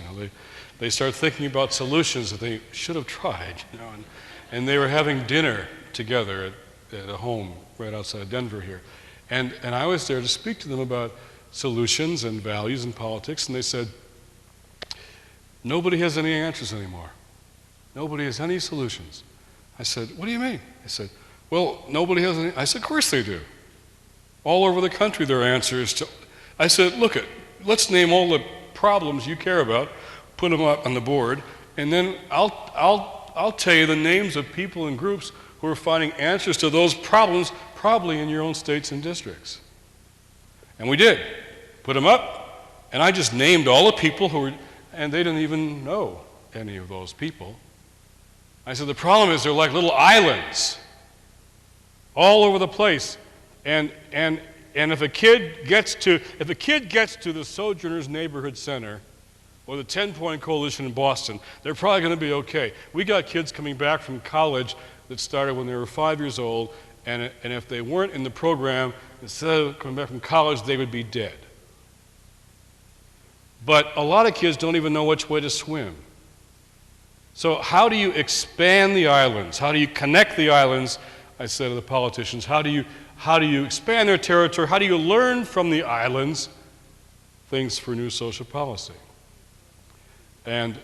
They start thinking about solutions that they should have tried. And they were having dinner together at a home right outside Denver here, and I was there to speak to them about solutions and values in politics, and they said, nobody has any answers anymore. Nobody has any solutions. I said, what do you mean? They said, well, nobody has any. I said, of course they do. All over the country there are answers to. I said, let's name all the problems you care about, put them up on the board, and then I'll tell you the names of people and groups who are finding answers to those problems, probably in your own states and districts. And we did. Put them up, and I just named all the people who were, and they didn't even know any of those people. I said, the problem is they're like little islands all over the place. And if a kid gets to the Sojourners Neighborhood Center or the 10-Point Coalition in Boston, they're probably going to be okay. We got kids coming back from college that started when they were 5 years old, and if they weren't in the program, instead of coming back from college, they would be dead. But a lot of kids don't even know which way to swim. So how do you expand the islands? How do you connect the islands? I said to the politicians, how do you expand their territory? How do you learn from the islands things for new social policy? And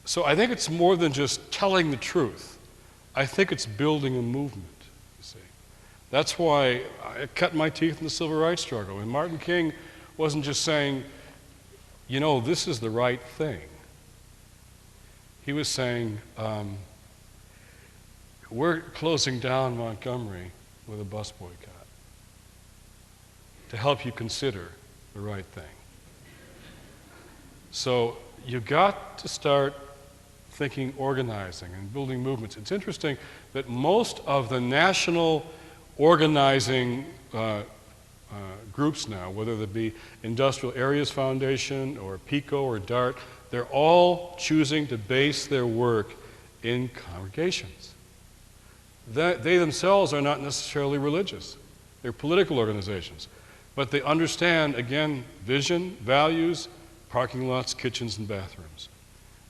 so I think it's more than just telling the truth. I think it's building a movement, you see. That's why I cut my teeth in the civil rights struggle. And Martin King wasn't just saying, this is the right thing. He was saying, we're closing down Montgomery with a bus boycott to help you consider the right thing. So you've got to start thinking organizing and building movements. It's interesting that most of the national organizing groups now, whether they be Industrial Areas Foundation or PICO or DART, they're all choosing to base their work in congregations. They themselves are not necessarily religious. They're political organizations. But they understand, again, vision, values, parking lots, kitchens, and bathrooms.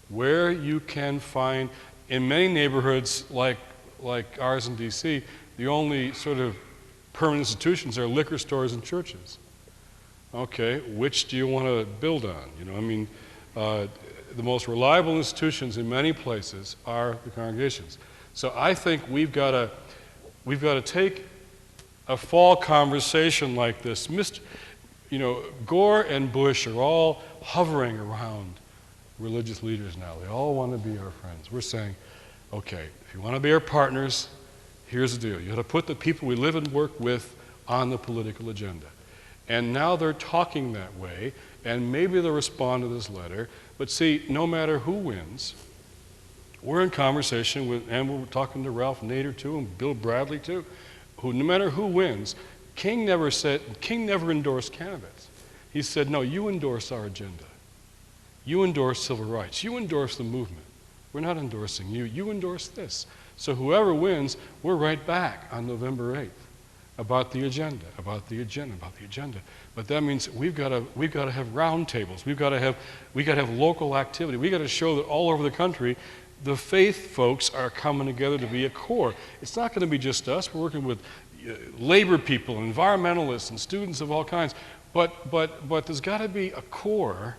Where you can find, in many neighborhoods like ours in D.C., the only sort of permanent institutions are liquor stores and churches. Okay, which do you want to build on? The most reliable institutions in many places are the congregations. So I think we've got to take a fall conversation like this. Gore and Bush are all hovering around religious leaders now. They all want to be our friends. We're saying, okay, if you want to be our partners, here's the deal. You got to put the people we live and work with on the political agenda. And now they're talking that way, and maybe they'll respond to this letter. But see, no matter who wins, we're in conversation with, and we're talking to Ralph Nader too, and Bill Bradley too, who no matter who wins, King never endorsed candidates. He said, no, you endorse our agenda. You endorse civil rights. You endorse the movement. We're not endorsing you. You endorse this. So whoever wins, we're right back on November 8th about the agenda, about the agenda, about the agenda. But that means we've got to have roundtables. We've got to have local activity. We've got to show that all over the country, the faith folks are coming together to be a core. It's not going to be just us. We're working with labor people, environmentalists, and students of all kinds. But there's got to be a core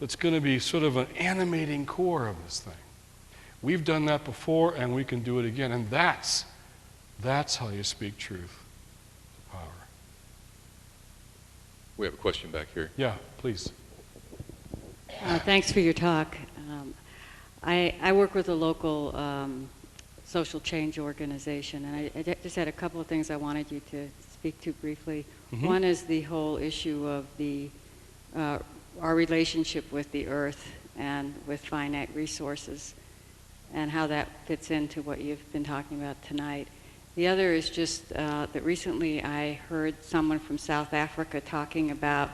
that's going to be sort of an animating core of this thing. We've done that before, and we can do it again. And that's how you speak truth to power. We have a question back here. Yeah, please. Thanks for your talk. I work with a local social change organization, and I just had a couple of things I wanted you to speak to briefly. Mm-hmm. One is the whole issue of our relationship with the earth and with finite resources, and how that fits into what you've been talking about tonight. The other is just that recently I heard someone from South Africa talking about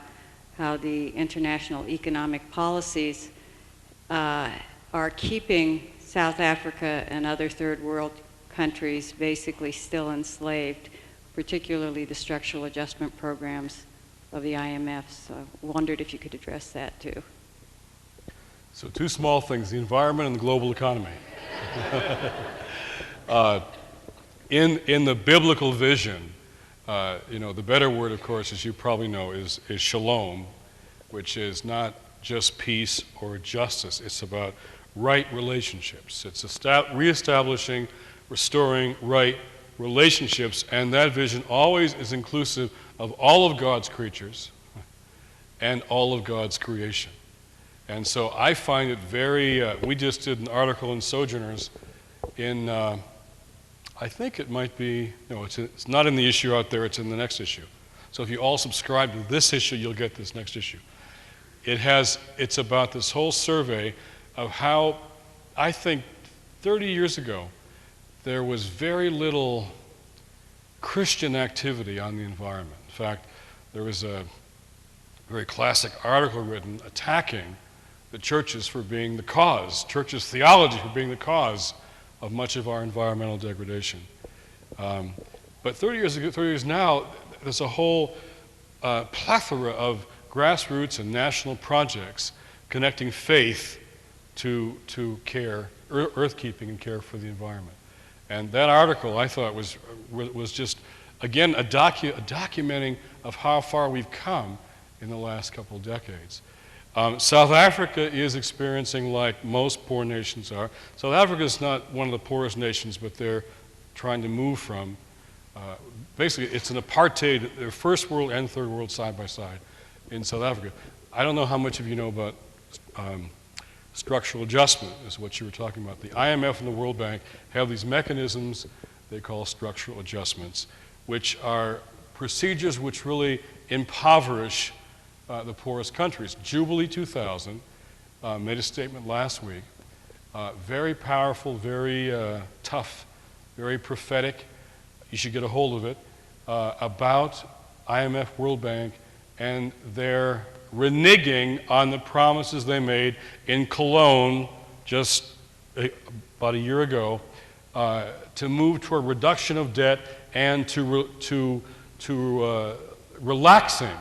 how the international economic policies are keeping South Africa and other third world countries basically still enslaved, particularly the structural adjustment programs of the IMF. So I wondered if you could address that too. So two small things, the environment and the global economy. In the biblical vision, the better word, of course, as you probably know, is shalom, which is not just peace or justice. It's about right relationships. It's reestablishing, restoring right relationships, and that vision always is inclusive of all of God's creatures and all of God's creation. And so I find it very, we just did an article in Sojourners in, I think it might be, no, it's not in the issue out there, it's in the next issue. So if you all subscribe to this issue, you'll get this next issue. It's about this whole survey of how, I think 30 years ago, there was very little Christian activity on the environment. In fact, there was a very classic article written attacking the churches for being the cause, churches' theology for being the cause of much of our environmental degradation. But 30 years now, there's a whole plethora of grassroots and national projects connecting faith to care, earth-keeping and care for the environment. And that article, I thought, was just, again, a documenting of how far we've come in the last couple of decades. South Africa is experiencing, like most poor nations are, South Africa is not one of the poorest nations, but they're trying to move from, basically it's an apartheid, they're first world and third world side by side in South Africa. I don't know how much of you know about structural adjustment, is what you were talking about. The IMF and the World Bank have these mechanisms they call structural adjustments, which are procedures which really impoverish the poorest countries. Jubilee 2000 made a statement last week, very powerful, very tough, very prophetic, you should get a hold of it, about IMF, World Bank, and their reneging on the promises they made in Cologne just about a year ago to move toward reduction of debt and to relaxing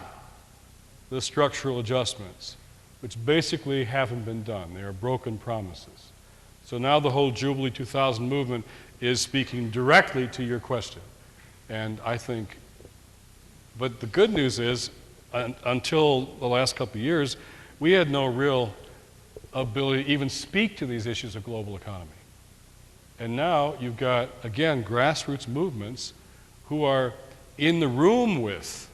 the structural adjustments, which basically haven't been done. They are broken promises. So now the whole Jubilee 2000 movement is speaking directly to your question. And I think, but the good news is, until the last couple of years, we had no real ability to even speak to these issues of global economy. And now you've got, again, grassroots movements who are in the room with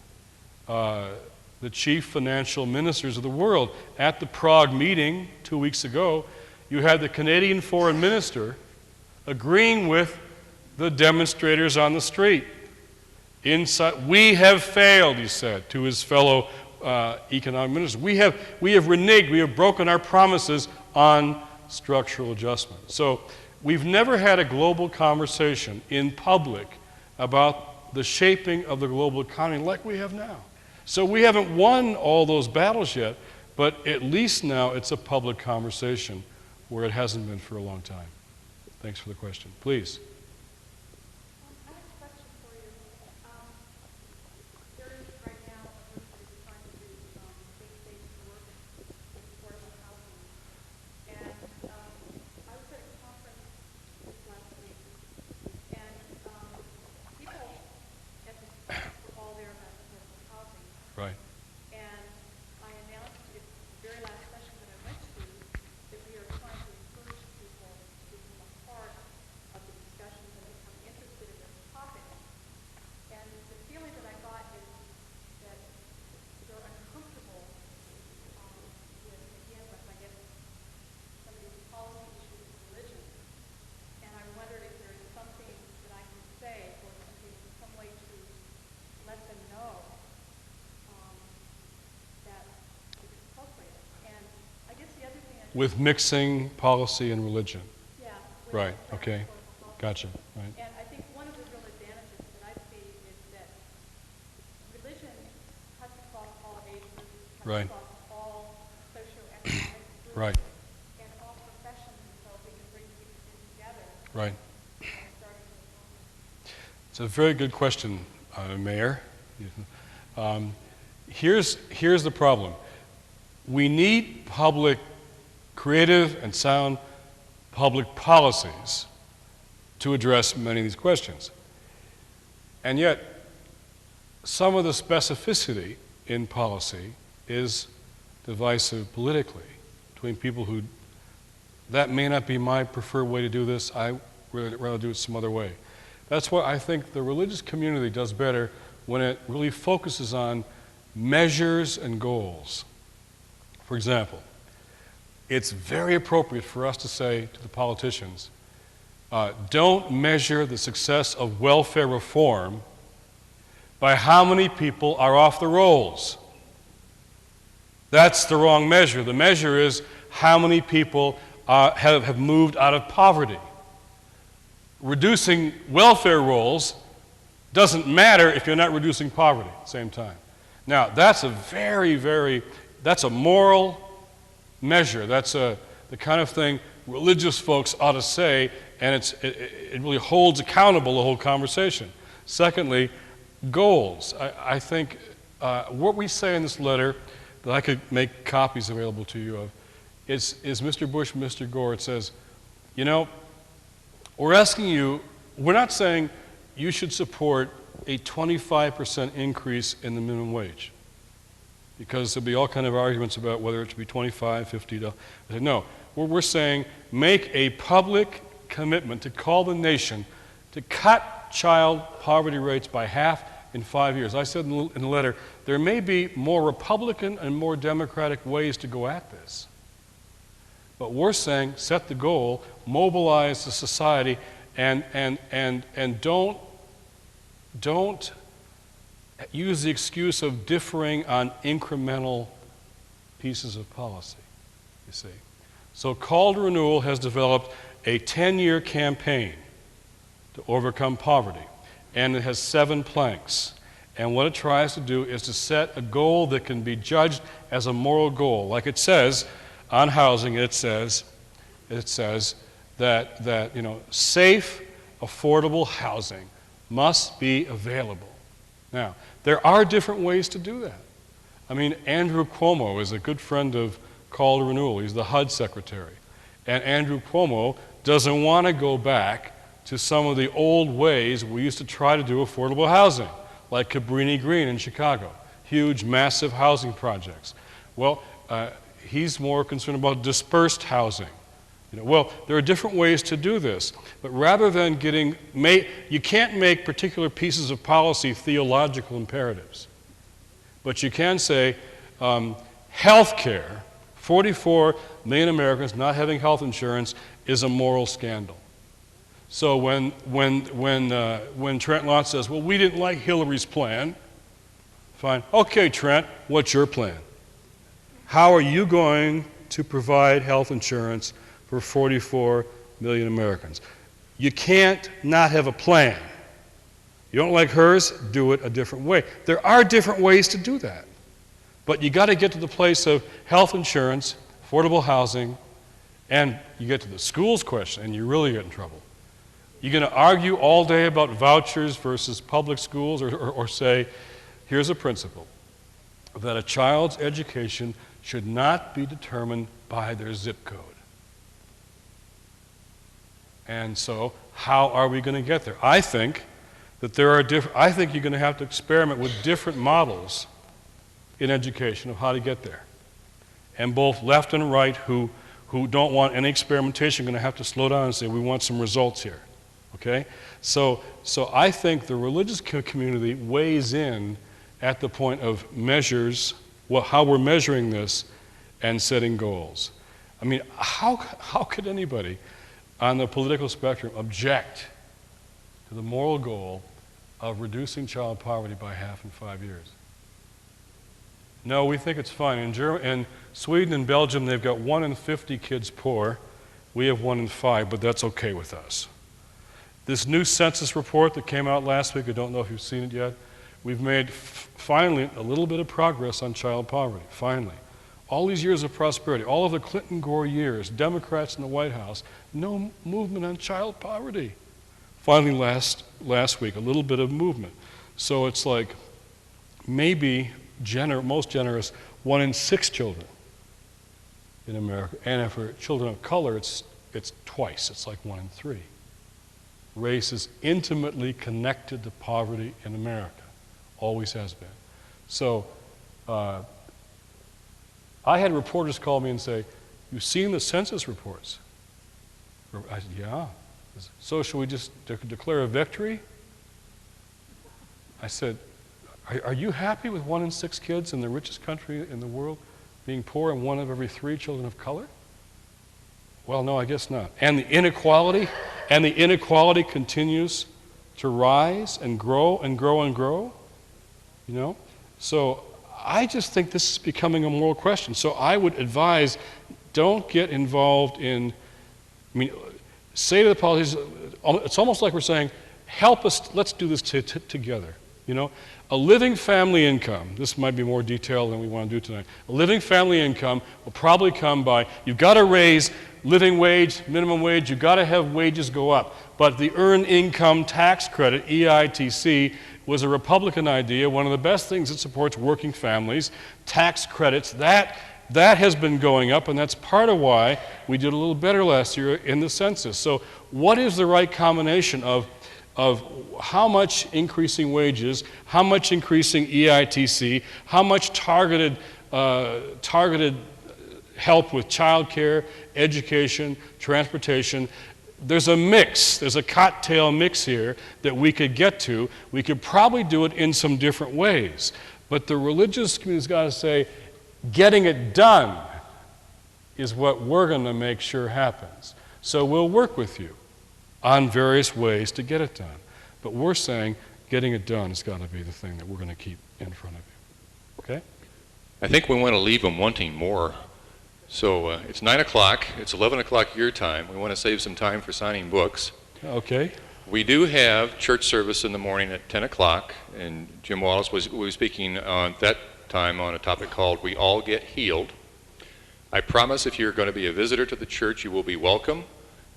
the chief financial ministers of the world. At the Prague meeting 2 weeks ago, you had the Canadian foreign minister agreeing with the demonstrators on the street. We have failed, he said to his fellow economic ministers. We have reneged, we have broken our promises on structural adjustment. So we've never had a global conversation in public about the shaping of the global economy like we have now. So we haven't won all those battles yet, But at least now it's a public conversation where it hasn't been for a long time. Thanks for the question. Please. I have a question for you. There is right now a group that is trying to do faith-based work with affordable housing. And I was at a conference this last week, and people at the speakers were all there about affordable housing. Right. And I announced at the very last session that I went to that we are trying to encourage people to become a part of the discussions and become interested in this topic. And the feeling that I got is that they're uncomfortable with, again, with, I guess, some of these policy issues of religion. And I wondered if there is something that I can say or some way to let them know that it's appropriate. And I guess the other thing With mixing policy and religion. yeah, Right, okay. Gotcha, right. And I think one of the real advantages that I see is that religion cuts across all age groups, cuts Right. across all socioeconomic groups, Right, and all professions, so we can bring people together right. and starting to It's a very good question, Mayor. Here's the problem. We need public, creative and sound public policies to address many of these questions. And yet, some of the specificity in policy is divisive politically between people who, that may not be my preferred way to do this, I would rather do it some other way. That's why I think the religious community does better when it really focuses on measures and goals. For example, it's very appropriate for us to say to the politicians, don't measure the success of welfare reform by how many people are off the rolls. That's the wrong measure. The measure is how many people have moved out of poverty. Reducing welfare rolls doesn't matter if you're not reducing poverty at the same time. Now, that's a that's a moral measure. That's the kind of thing religious folks ought to say, and it really holds accountable the whole conversation. Secondly, goals. I think what we say in this letter that I could make copies available to you of is Mr. Bush, Mr. Gore. It says, you know, we're asking you, we're not saying you should support a 25% increase in the minimum wage, because there'll be all kind of arguments about whether it should be $25, $50. I said, no, we're saying make a public commitment to call the nation to cut child poverty rates by half in 5 years. I said in the letter, there may be more Republican and more Democratic ways to go at this. But we're saying set the goal, mobilize the society, and don't use the excuse of differing on incremental pieces of policy, you see. So Call to Renewal has developed a 10-year campaign to overcome poverty, and it has 7 planks. And what it tries to do is to set a goal that can be judged as a moral goal. Like it says on housing, it says that you know, safe, affordable housing must be available. Now, there are different ways to do that. I mean, Andrew Cuomo is a good friend of Call to Renewal. He's the HUD secretary. And Andrew Cuomo doesn't want to go back to some of the old ways we used to try to do affordable housing, like Cabrini Green in Chicago, huge, massive housing projects. Well, he's more concerned about dispersed housing. You know, well, there are different ways to do this, but rather than you can't make particular pieces of policy theological imperatives, but you can say health care, 44 million Americans not having health insurance is a moral scandal. So when Trent Lott says, well, we didn't like Hillary's plan, fine. Okay, Trent, what's your plan? How are you going to provide health insurance for 44 million Americans? You can't not have a plan. You don't like hers, do it a different way. There are different ways to do that. But you got to get to the place of health insurance, affordable housing, and you get to the schools question, and you really get in trouble. You're going to argue all day about vouchers versus public schools, or say, here's a principle, that a child's education should not be determined by their zip code. And so, how are we going to get there? I think that I think you're going to have to experiment with different models in education of how to get there. And both left and right who don't want any experimentation are going to have to slow down and say, we want some results here. Okay? So I think the religious community weighs in at the point of measures, how we're measuring this and setting goals. I mean, how could anybody on the political spectrum object to the moral goal of reducing child poverty by half in 5 years? No, we think it's fine. In Sweden and Belgium, they've got 1 in 50 kids poor. We have 1 in 5, but that's okay with us. This new census report that came out last week, I don't know if you've seen it yet, we've made finally a little bit of progress on child poverty, finally. All these years of prosperity, all of the Clinton-Gore years, Democrats in the White House, no movement on child poverty. Finally, last week, a little bit of movement. So it's like maybe most generous, 1 in 6 children in America. And for children of color, it's twice. It's like 1 in 3. Race is intimately connected to poverty in America. Always has been. So I had reporters call me and say, you've seen the census reports? I said, yeah. So should we just declare a victory? I said, are you happy with 1 in 6 kids in the richest country in the world being poor and 1 of every 3 children of color? Well, no, I guess not. And the inequality continues to rise and grow and grow and grow. You know? So I just think this is becoming a moral question. So I would advise, don't get involved in, say to the politicians, it's almost like we're saying, help us, let's do this together. You know? A living family income, this might be more detailed than we want to do tonight. A living family income will probably come by, you've got to raise living wage, minimum wage, you've got to have wages go up. But the Earned Income Tax Credit, EITC, was a Republican idea, one of the best things that supports working families, tax credits, that has been going up, and that's part of why we did a little better last year in the census. So what is the right combination of how much increasing wages, how much increasing EITC, how much targeted help with childcare, education, transportation? There's a mix, there's a cocktail mix here that we could get to. We could probably do it in some different ways. But the religious community's got to say, getting it done is what we're going to make sure happens. So we'll work with you on various ways to get it done. But we're saying getting it done has got to be the thing that we're going to keep in front of you. Okay? I think we want to leave them wanting more. So it's 9 o'clock, it's 11 o'clock your time. We want to save some time for signing books. Okay. We do have church service in the morning at 10 o'clock, and Jim Wallis was speaking on that time on a topic called We All Get Healed. I promise if you're going to be a visitor to the church, you will be welcome.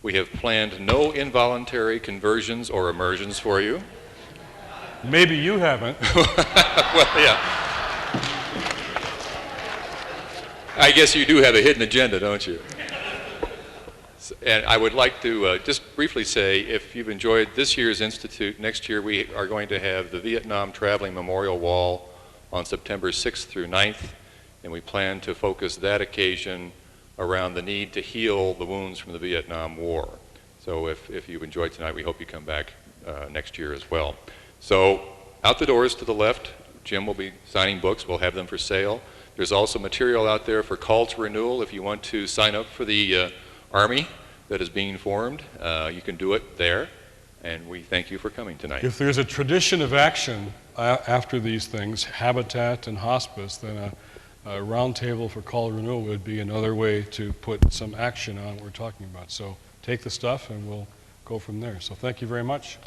We have planned no involuntary conversions or immersions for you. Maybe you haven't. Well, yeah. I guess you do have a hidden agenda, don't you? And I would like to just briefly say, if you've enjoyed this year's Institute, next year we are going to have the Vietnam Traveling Memorial Wall on September 6th through 9th, and we plan to focus that occasion around the need to heal the wounds from the Vietnam War. So if you've enjoyed tonight, we hope you come back next year as well. So out the doors to the left, Jim will be signing books. We'll have them for sale. There's also material out there for call to renewal. If you want to sign up for the Army that is being formed, you can do it there. And we thank you for coming tonight. If there's a tradition of action after these things, habitat and hospice, then a roundtable for call to renewal would be another way to put some action on what we're talking about. So take the stuff and we'll go from there. So thank you very much.